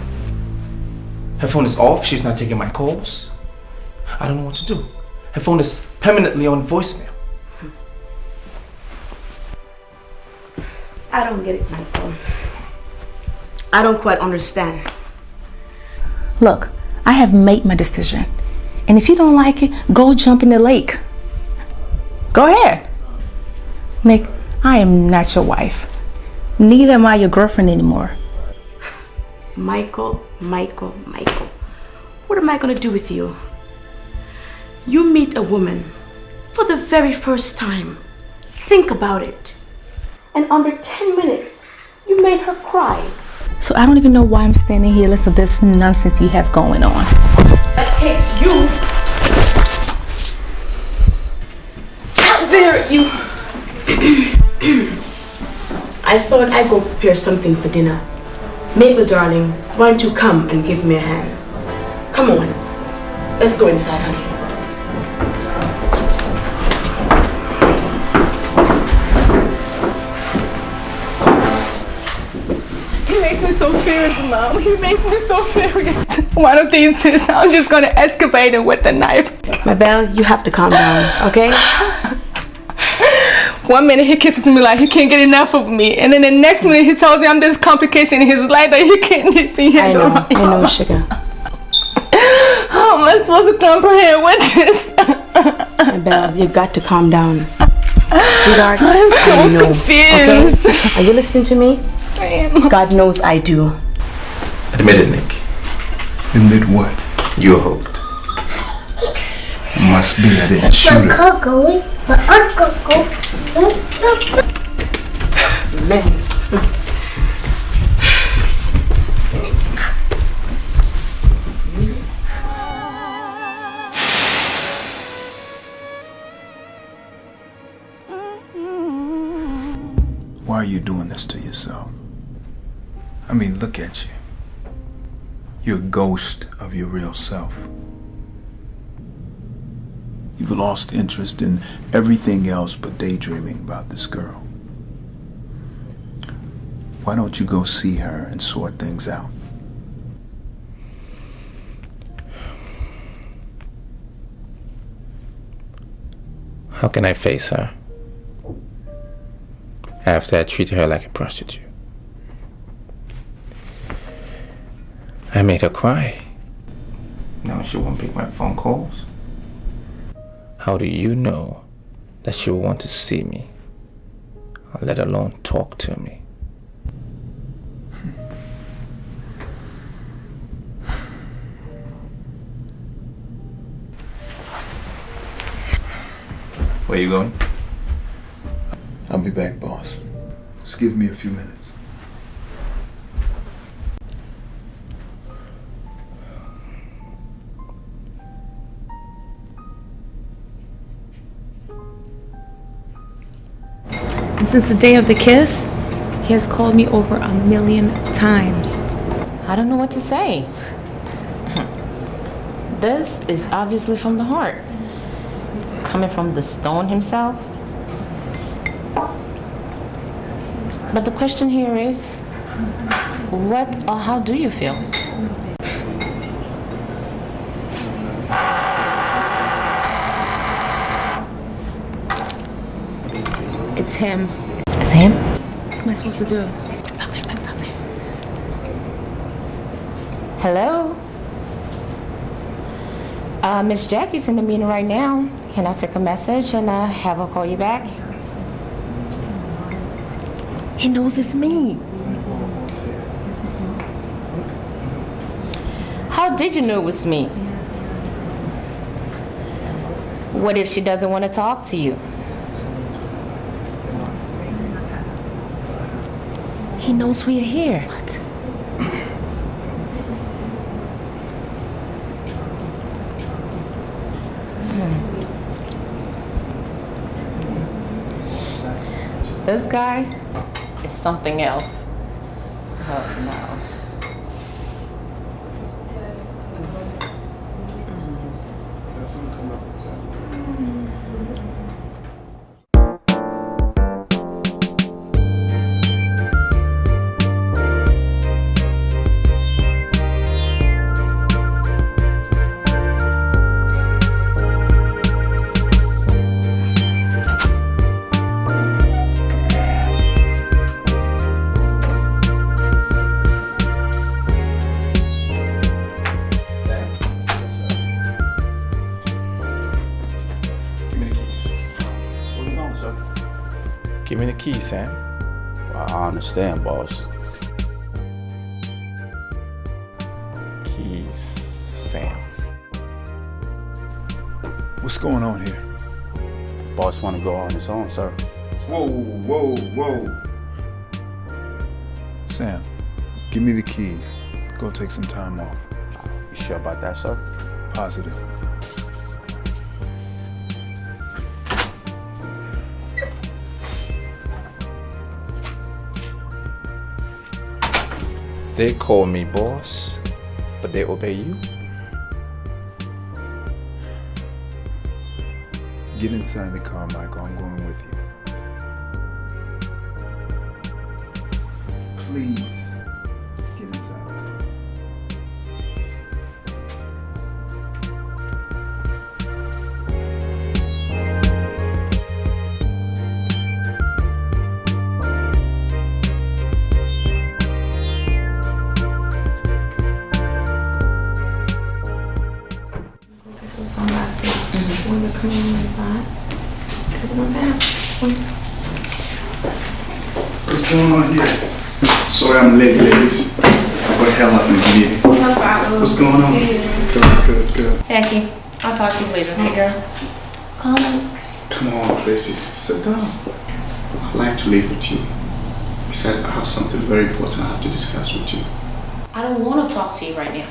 Her phone is off, she's not taking my calls. I don't know what to do. Her phone is permanently on voicemail. I don't get it, Michael. I don't quite understand. Look, I have made my decision. And if you don't like it, go jump in the lake. Go ahead. Nick, I am not your wife. Neither am I your girlfriend anymore. Michael. What am I gonna do with you? You meet a woman for the very first time. Think about it. And under 10 minutes, you made her cry. So I don't even know why I'm standing here listening to this nonsense you have going on. That takes you. How dare you? I thought I'd go prepare something for dinner. Mabel, darling, why don't you come and give me a hand? Come on. Let's go inside, honey. He makes me so furious, Mom. He makes me so furious. One of these days, I'm just gonna escapade him with the knife. Mabel, you have to calm down, okay? 1 minute he kisses me like he can't get enough of me, and then the next minute he tells me I'm this complication in his life that he can't even handle. I know, sugar. How am I supposed to comprehend with this? Mabel, you got to calm down. Sweetheart, I'm so I know. confused. Okay? Are you listening to me? I am. God knows I do. Admit it, Nick. Admit what? You're hooked. Must be I didn't shoot her. But I'm gonna go. Man. Why are you doing this to yourself? I mean, look at you. You're a ghost of your real self. You've lost interest in everything else but daydreaming about this girl. Why don't you go see her and sort things out? How can I face her after I treated her like a prostitute? I made her cry. Now she won't pick my phone calls. How do you know that she will want to see me, let alone talk to me? Where are you going? I'll be back, boss. Just give me a few minutes. And since the day of the kiss, he has called me over 1,000,000 times. I don't know what to say. This is obviously from the heart. Coming from the stone himself. But the question here is, what or how do you feel? It's him. It's him? What am I supposed to do? Hello? Miss Jackie's in the meeting right now. Can I take a message and have her call you back? He knows it's me. How did you know it was me? What if she doesn't want to talk to you? he knows we're here. What? This guy is something else. Oh no. Give me the key, Sam. Well, I understand, boss. Keys, Sam. What's going on here? Boss want to go on his own, sir. Whoa, whoa, whoa. Sam, give me the keys. Go take some time off. You sure about that, sir? Positive. They call me boss, but they obey you? Get inside the car, Michael. I'm going with you. Please, get inside the car. What's going on here? Sorry I'm late, ladies. What the hell happened to you? No problem. What's going on? Good. Jackie, I'll talk to you later, okay, girl? Call me. Come on, Tracy. Sit down. I'd like to leave with you. Besides, I have something very important I have to discuss with you. I don't want to talk to you right now.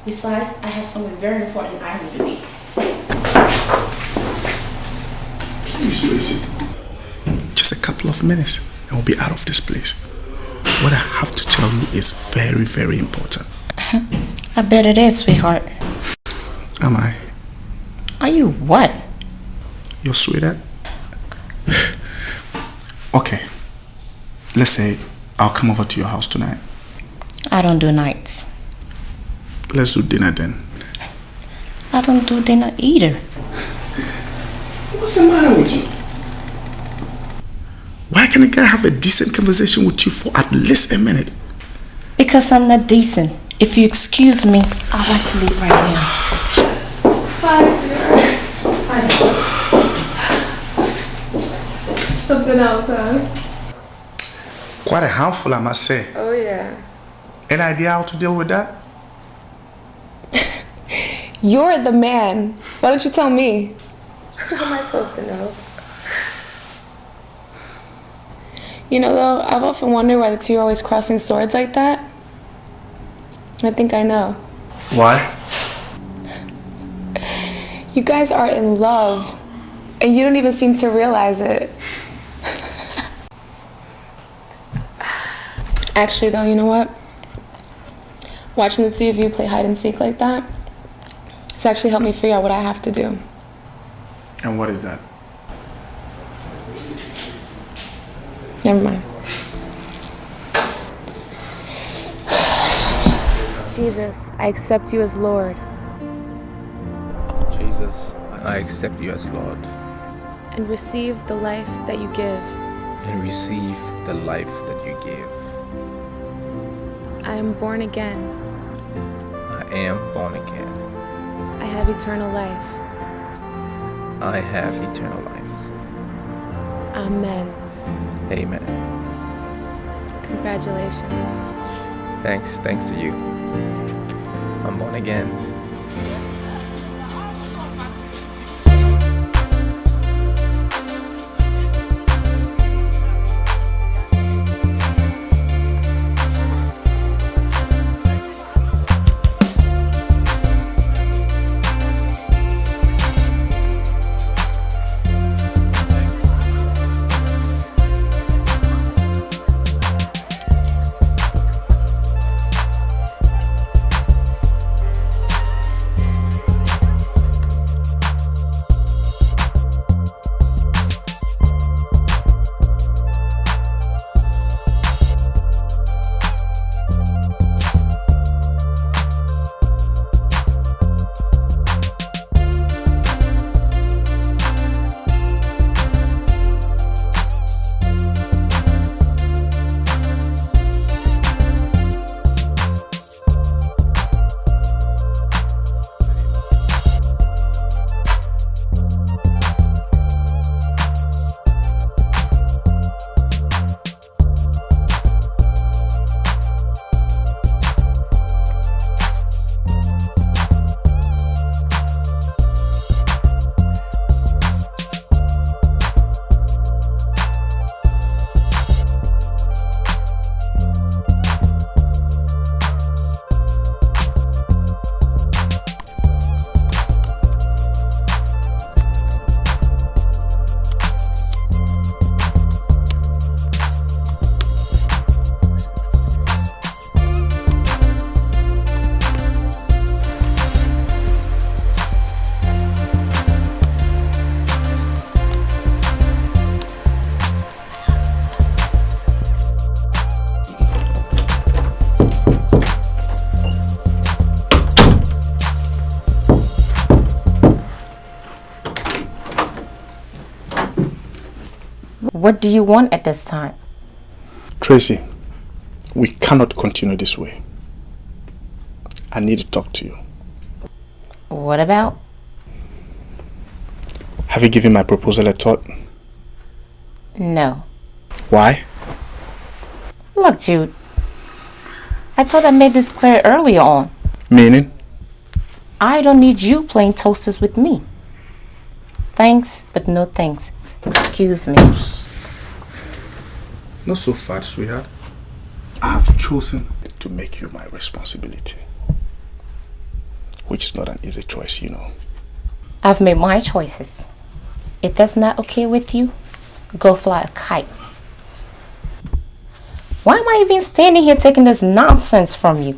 Besides, I have something very important I need to be. Please, Tracy. Just a couple of minutes and we'll be out of this place. What I have to tell you is very, very important. I bet it is, sweetheart. Am I? Are you what? Your sweetheart? Okay. Let's say I'll come over to your house tonight. I don't do nights. Let's do dinner then. I don't do dinner either. What's the matter with you? Why can't a guy have a decent conversation with you for at least a minute? Because I'm not decent. If you excuse me, I'd like to leave right now. Bye, sweetheart. Bye. Something else, huh? Quite a handful, I must say. Oh, yeah. Any idea how to deal with that? You're the man. Why don't you tell me? How am I supposed to know? You know, though, I've often wondered why the two are always crossing swords like that. I think I know. Why? You guys are in love, and you don't even seem to realize it. Actually, though, you know what? Watching the two of you play hide and seek like that, it's actually helped me figure out what I have to do. And what is that? Never mind. Jesus, I accept you as Lord. Jesus, I accept you as Lord. And receive the life that you give. And receive the life that you give. I am born again. I am born again. I have eternal life. I have eternal life. Amen. Amen. Congratulations. Thanks to you. I'm born again. What do you want at this time? Tracy, we cannot continue this way. I need to talk to you. What about? Have you given my proposal a thought? No. Why? Look, Jude. I thought I made this clear earlier on. Meaning? I don't need you playing toasters with me. Thanks, but no thanks. Excuse me. Not so fast, sweetheart. I have chosen to make you my responsibility. Which is not an easy choice, you know. I've made my choices. If that's not okay with you, go fly a kite. Why am I even standing here taking this nonsense from you?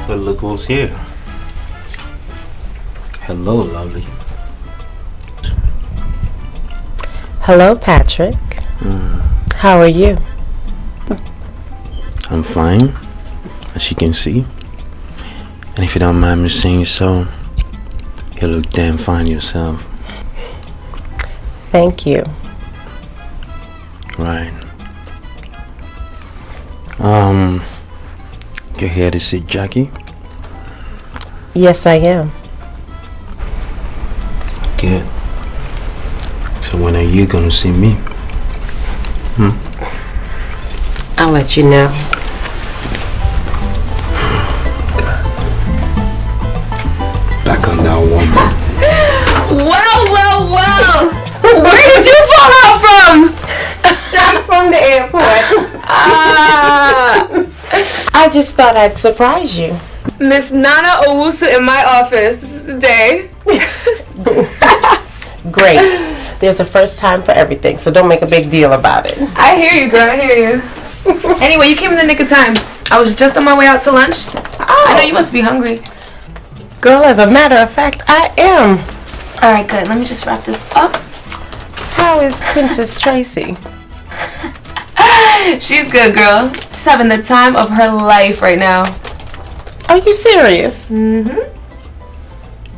But look who's here. Hello, lovely. Hello, Patrick. How are you? I'm fine, as you can see. And if you don't mind me saying so, you look damn fine yourself. Thank you. Right. You're here to see Jackie? Yes, I am. Good. So when are you gonna see me? I'll let you know. Back on that woman. Well. Where did you fall out from? Straight from the airport. I just thought I'd surprise you. Miss Nana Owusu in my office. This is the day. Great. There's a first time for everything, so don't make a big deal about it. I hear you, girl. I hear you. Anyway, you came in the nick of time. I was just on my way out to lunch. I know you must be hungry. Girl, as a matter of fact, I am. All right, good. Let me just wrap this up. How is Princess Tracy? She's good, girl. She's having the time of her life right now. Are you serious? Mm-hmm.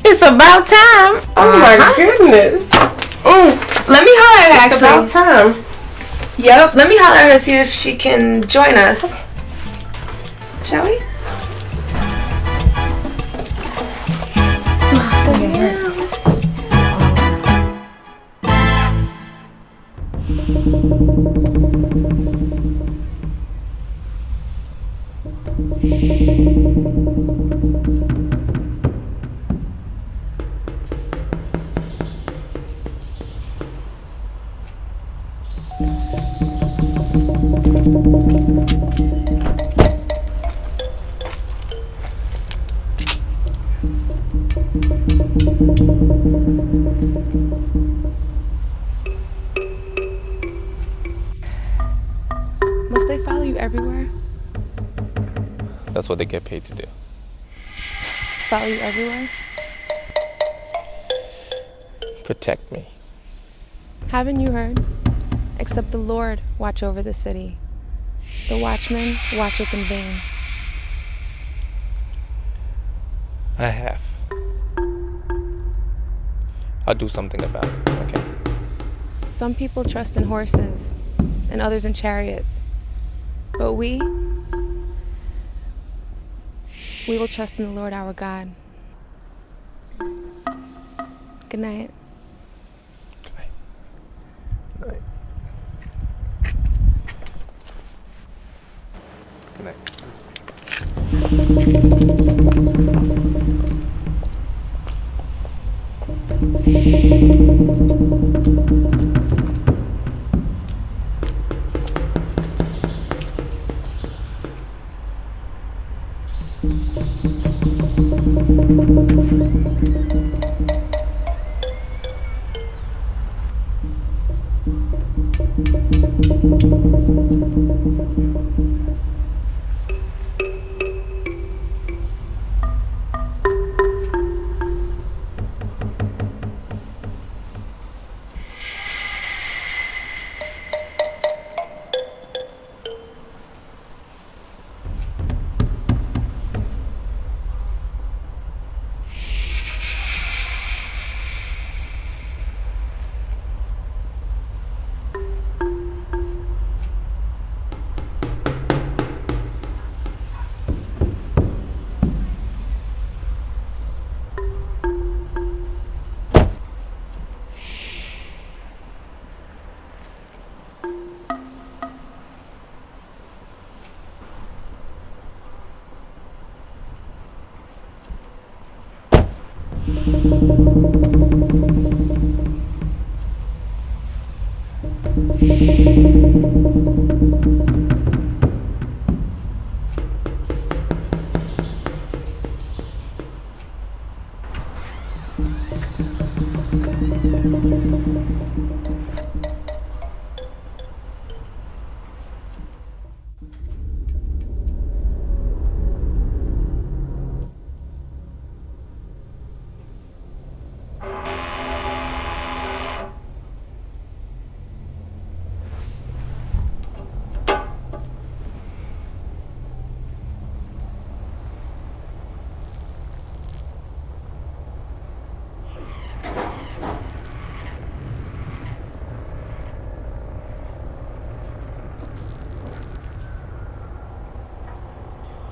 It's about time. Oh my goodness. Let me holler at her, It's actually. about time. Yep, let me holler at her, see if she can join us. Shall we? Must they follow you everywhere? That's what they get paid to do. Follow you everywhere? Protect me. Haven't you heard? Except the Lord watch over the city. The watchman watcheth in vain. I have. I'll do something about it, okay? Some people trust in horses and others in chariots. But we will trust in the Lord our God. Good night. Good night. Good night.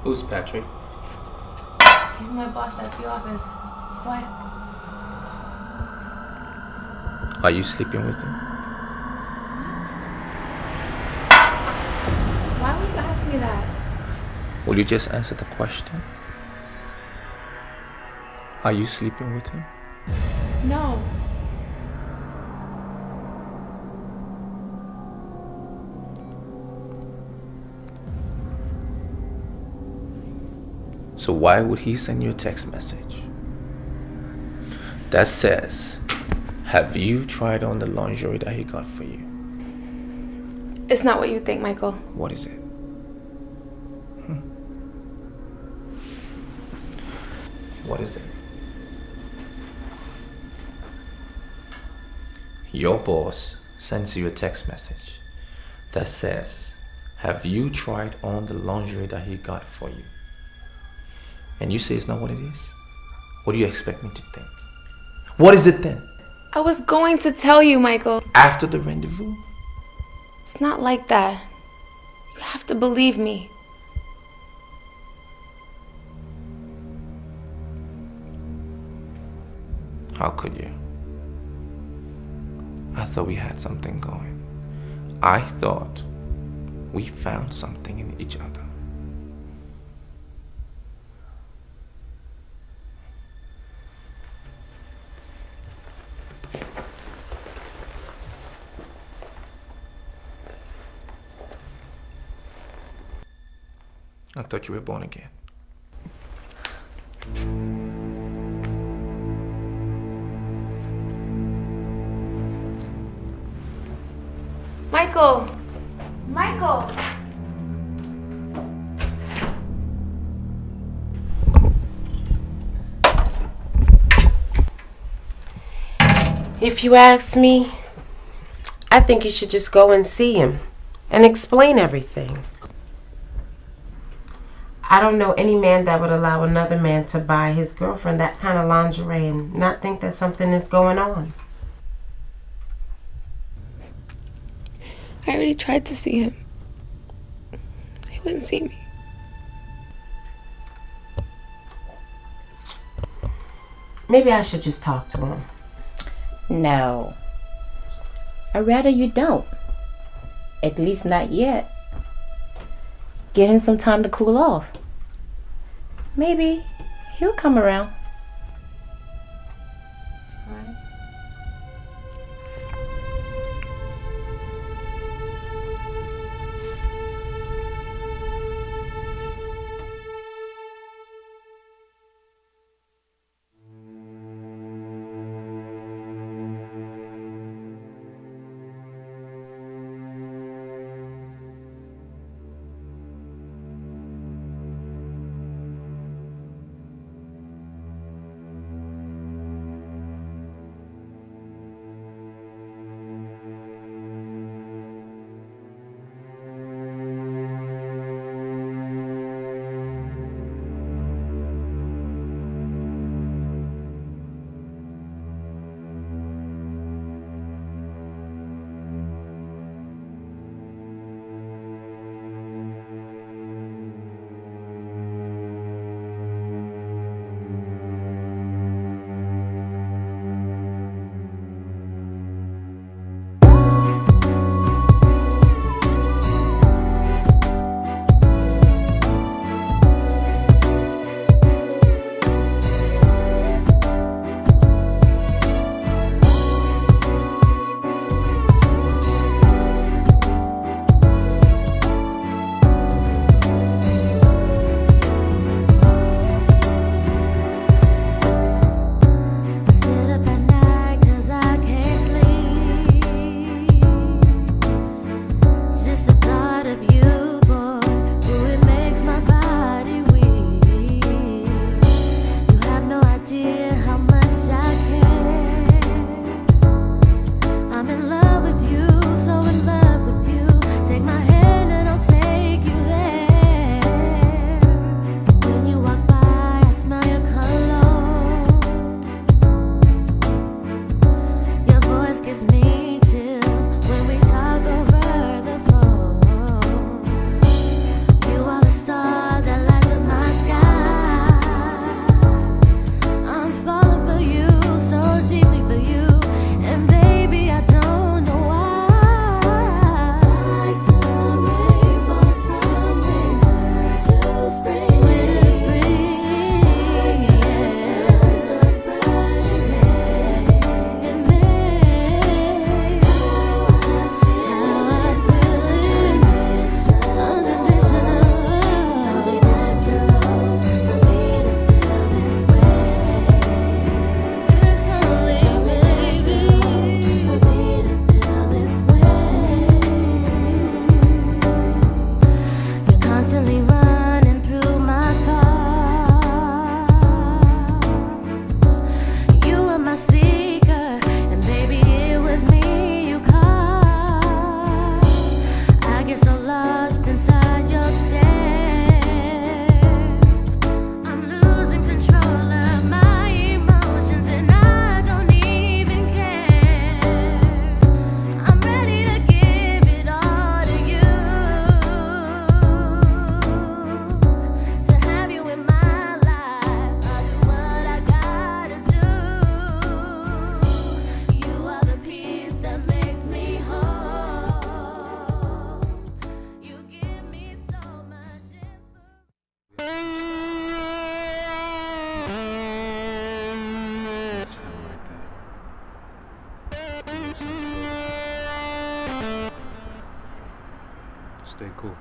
Who's Patrick? He's my boss at the office. What? Are you sleeping with him? Why would you ask me that? Will you just answer the question? Are you sleeping with him? No. So why would he send you a text message that says, have you tried on the lingerie that he got for you? It's not what you think, Michael. What is it? What is it? Your boss sends you a text message that says, have you tried on the lingerie that he got for you? And you say it's not what it is? What do you expect me to think? What is it then? I was going to tell you, Michael. After the rendezvous? It's not like that. You have to believe me. How could you? I thought we had something going. I thought we found something in each other. I thought you were born again. Michael! Michael! If you ask me, I think you should just go and see him and explain everything. I don't know any man that would allow another man to buy his girlfriend that kind of lingerie and not think that something is going on. I already tried to see him. He wouldn't see me. Maybe I should just talk to him. No. I'd rather you don't. At least not yet. Give him some time to cool off. Maybe he'll come around. Stay cool.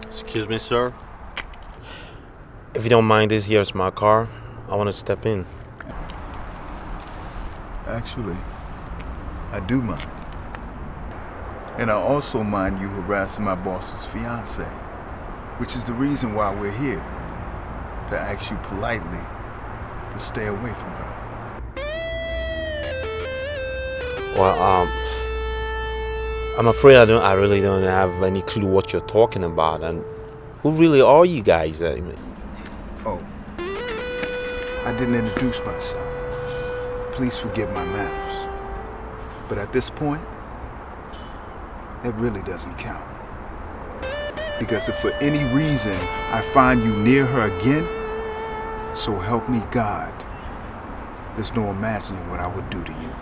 Excuse me, sir. If you don't mind, this here's my car. I want to step in. Actually, I do mind. And I also mind you harassing my boss's fiance, which is the reason why we're here, to ask you politely to stay away from her. Well, I'm afraid I really don't have any clue what you're talking about. And who really are you guys? Oh, I didn't introduce myself. Please forgive my manners. But at this point, that really doesn't count. Because if for any reason I find you near her again, so help me God, there's no imagining what I would do to you.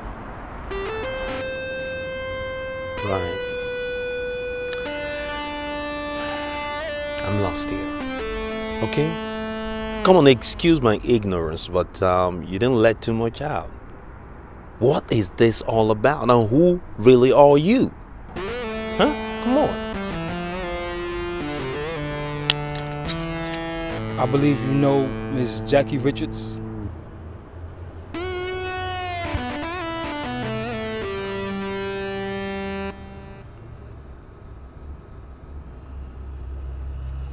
Right. I'm lost here. Okay? Come on, excuse my ignorance, but you didn't let too much out. What is this all about? Now, who really are you? Huh? Come on. I believe you know Miss Jackie Richards.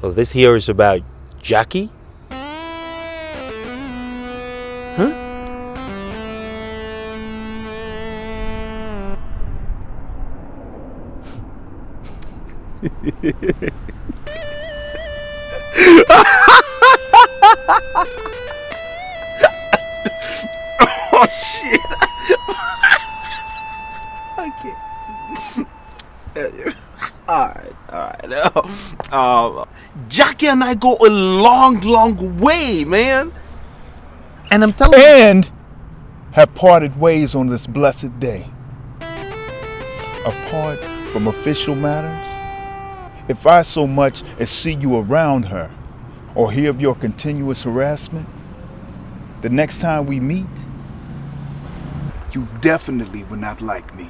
Well, this here is about Jackie? Huh? Oh shit! Okay. Alright. Jackie and I go a long, long way, man. And I'm telling you. And have parted ways on this blessed day. Apart from official matters, if I so much as see you around her or hear of your continuous harassment, the next time we meet, you definitely will not like me.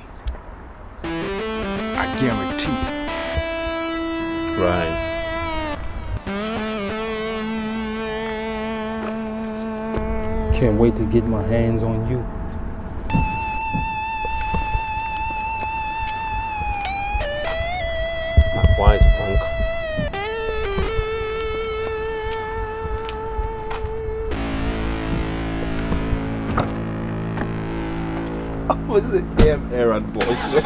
I guarantee it. Right. Can't wait to get my hands on you. Wise punk. What was the damn errand bullshit?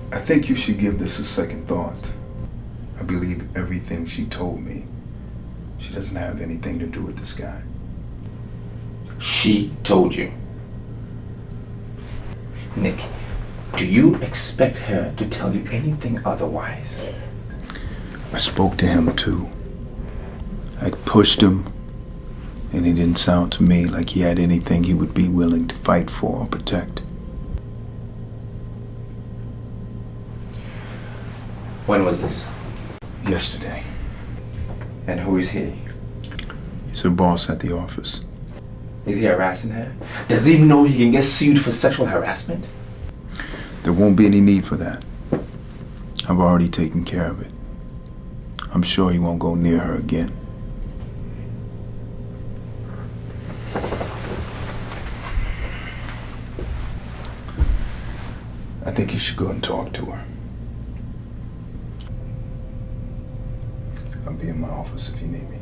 I think you should give this a second thought. I believe everything she told me. She doesn't have anything to do with this guy. She told you. Nick, do you expect her to tell you anything otherwise? I spoke to him too. I pushed him, and he didn't sound to me like he had anything he would be willing to fight for or protect. When was this? Yesterday. And who is he? He's her boss at the office. Is he harassing her? Does he know he can get sued for sexual harassment? There won't be any need for that. I've already taken care of it. I'm sure he won't go near her again. I think you should go and talk to her. I'll be in my office if you need me.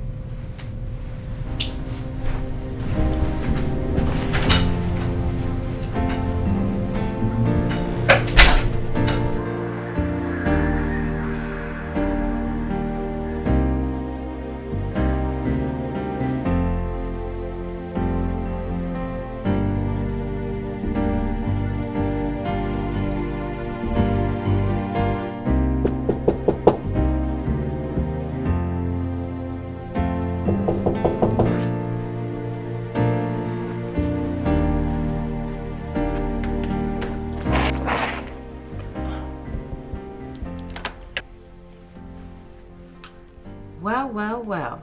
Well, well, well.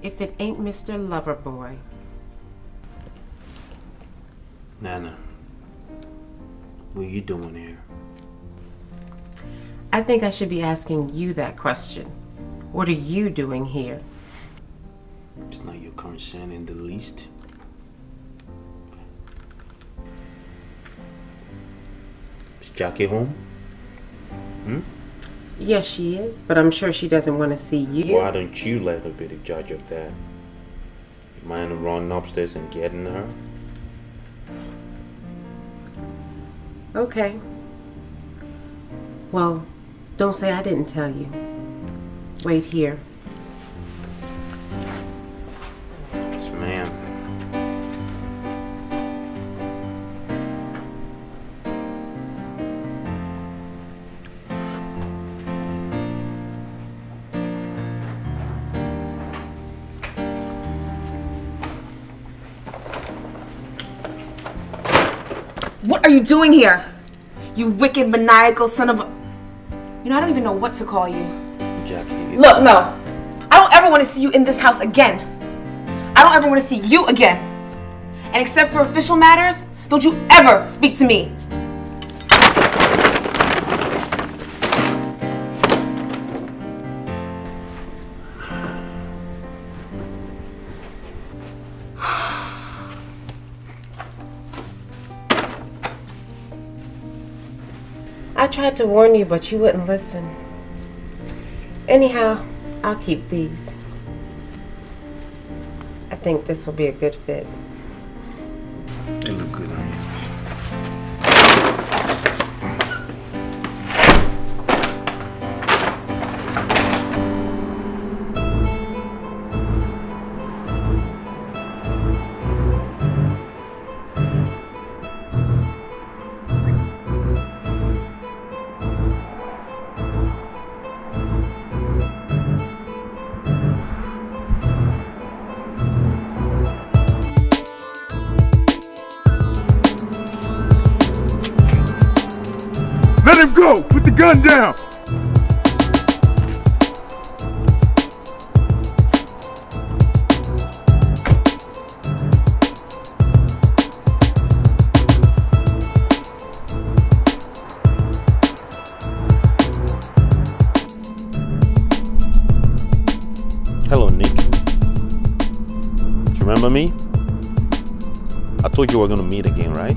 If it ain't Mr. Loverboy. Nana, what are you doing here? I think I should be asking you that question. What are you doing here? It's not your concern in the least. Is Jackie home? Yes, she is, but I'm sure she doesn't want to see you. Why don't you let her be the judge of that? You mind running upstairs and getting her? Okay. Well, don't say I didn't tell you. Wait here. Yes, ma'am. What are you doing here? You wicked, maniacal son of a... You know, I don't even know what to call you. Jackie. Look, no. I don't ever want to see you in this house again. I don't ever want to see you again. And except for official matters, don't you ever speak to me. I tried to warn you, but you wouldn't listen. Anyhow, I'll keep these. I think this will be a good fit. They look good on you. Let him go! Put the gun down! Hello, Nick. Do you remember me? I told you we were gonna meet again, right?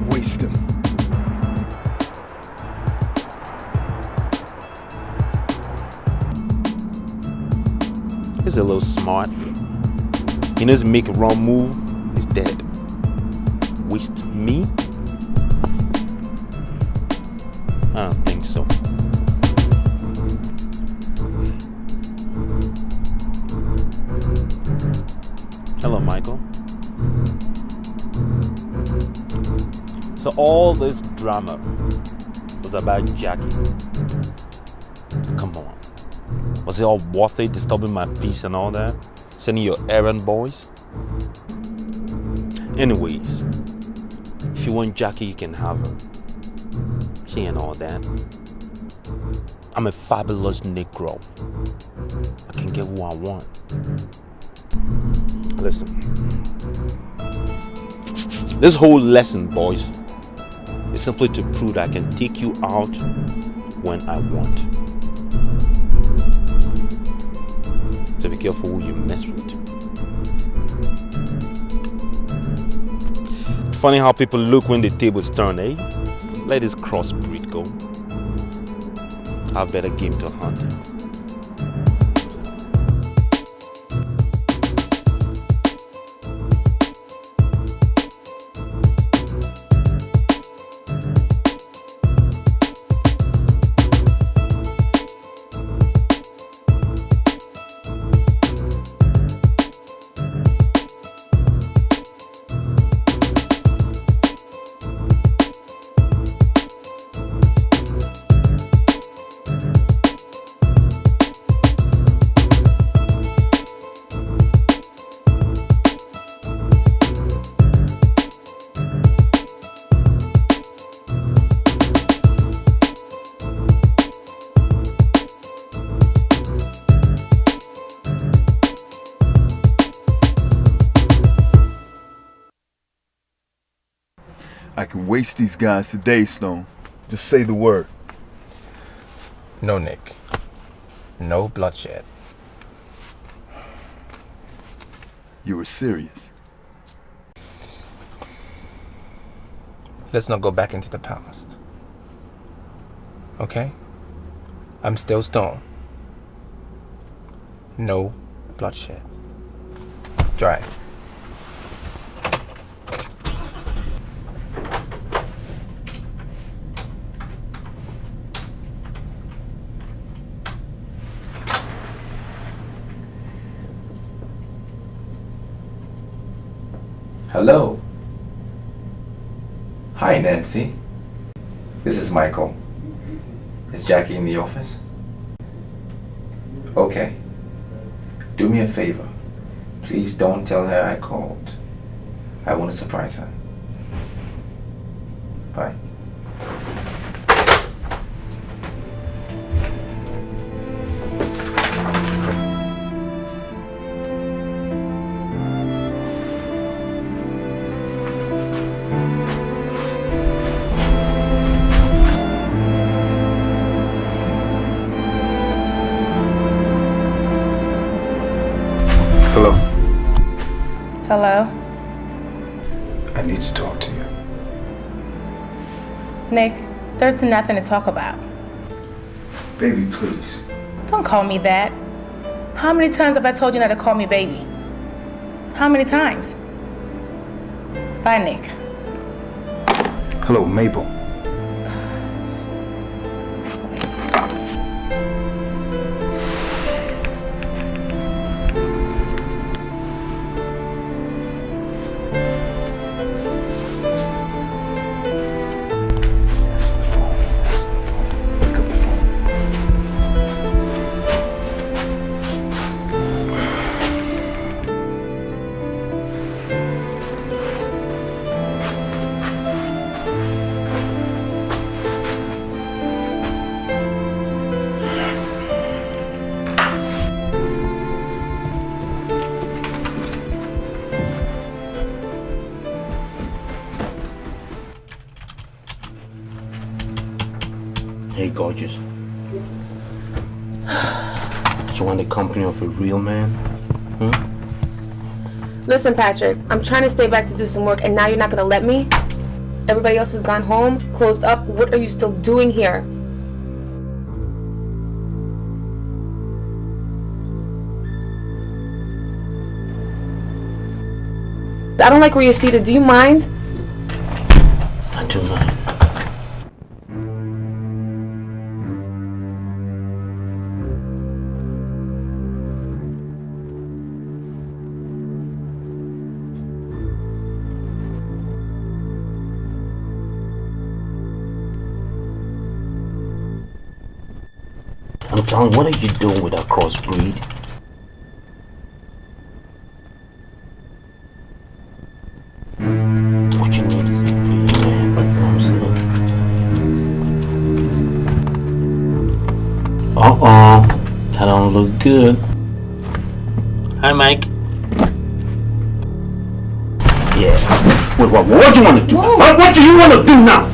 Waste him. He's a little smart. He knows to make a wrong move, he's dead. Waste me? I don't think so. Hello, Michael. So all this drama was about Jackie. Come on. Was it all worth it, disturbing my peace and all that? Sending your errand boys? Anyways, if you want Jackie, you can have her. She ain't all that. I'm a fabulous Negro. I can get who I want. Listen. This whole lesson, boys, is simply to prove that I can take you out when I want. So be careful who you mess with. Funny how people look when the tables turn, eh? Let this crossbreed go. Have better game to hunt. waste these guys today, Stone. Just say the word. No, Nick. No bloodshed. You were serious. Let's not go back into the past. Okay? I'm still Stone. No bloodshed. Drive. Hello. Hi, Nancy. This is Michael. Is Jackie in the office? Okay. Do me a favor. Please don't tell her I called. I want to surprise her. Bye. Hello. Hello? I need to talk to you. Nick, there's nothing to talk about. Baby, please. Don't call me that. How many times have I told you not to call me baby? How many times? Bye, Nick. Hello, Mabel. Hey, gorgeous. You want the company of a real man? Listen, Patrick, I'm trying to stay back to do some work, and now you're not gonna let me? Everybody else has gone home, closed up. What are you still doing here? I don't like where you're seated. Do you mind? I do mind. I'm telling you, what are you doing with that crossbreed? What you need is a real man. Uh-oh. That don't look good. Hi, Mike. Yeah. What do you want to do? What do you want to do now?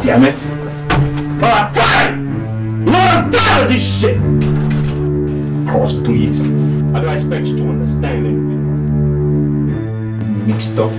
Damn it. Alright, fine! You know what I'm tired of this shit! Crossbreeds. How do I expect you to understand it? Mixed up.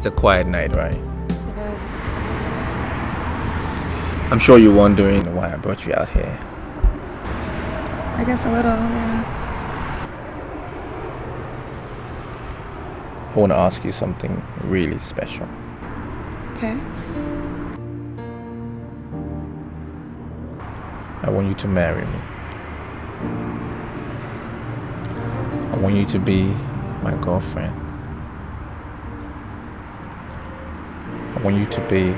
a quiet night, right? It is. I'm sure you're wondering why I brought you out here. I guess a little, yeah. I want to ask you something really special. Okay. I want you to marry me. I want you to be my girlfriend. I want you to be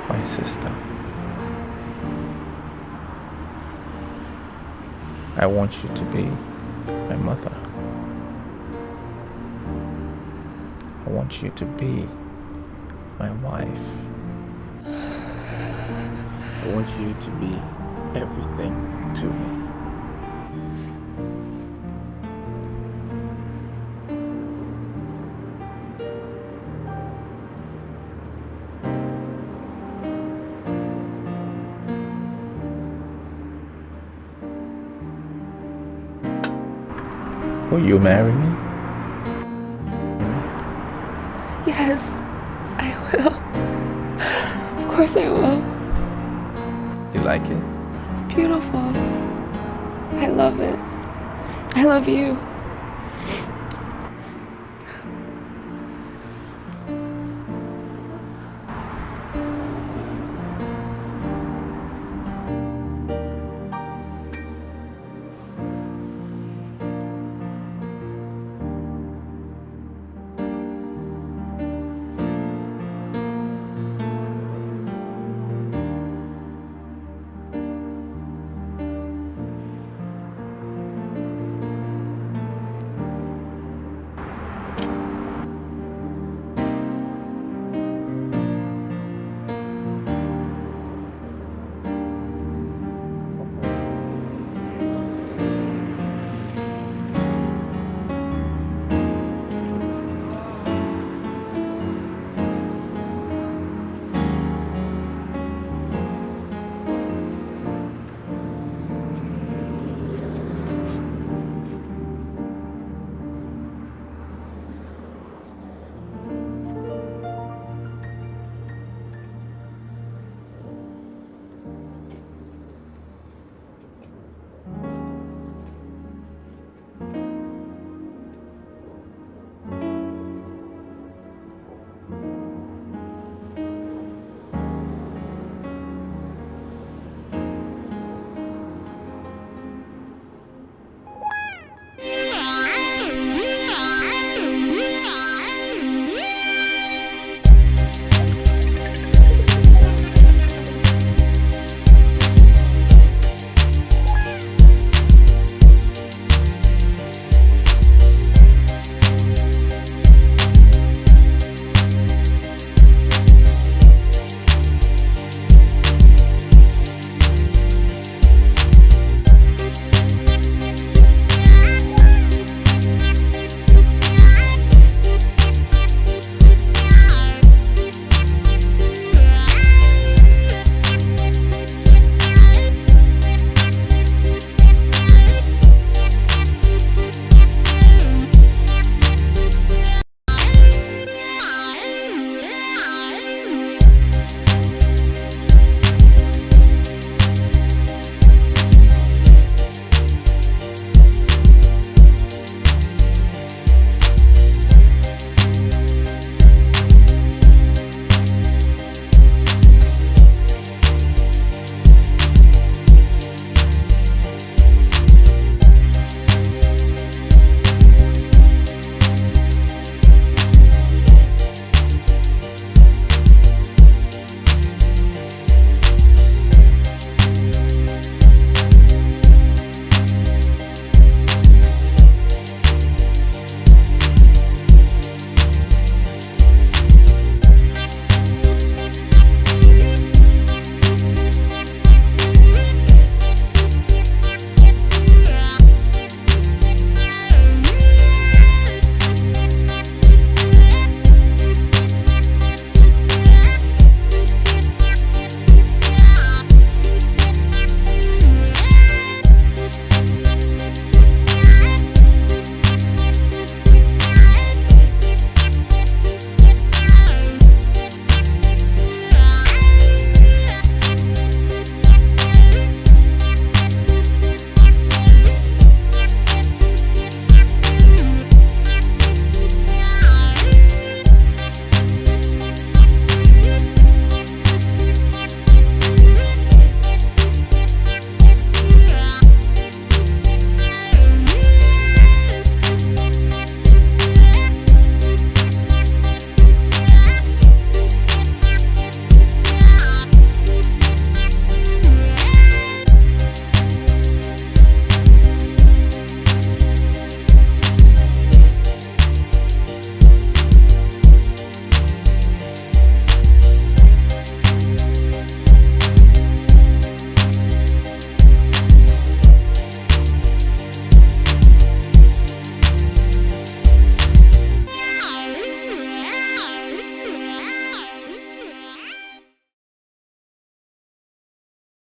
my sister. I want you to be my mother. I want you to be my wife. I want you to be everything to me. Will you marry me? Yes, I will. Of course I will. You like it? It's beautiful. I love it. I love you.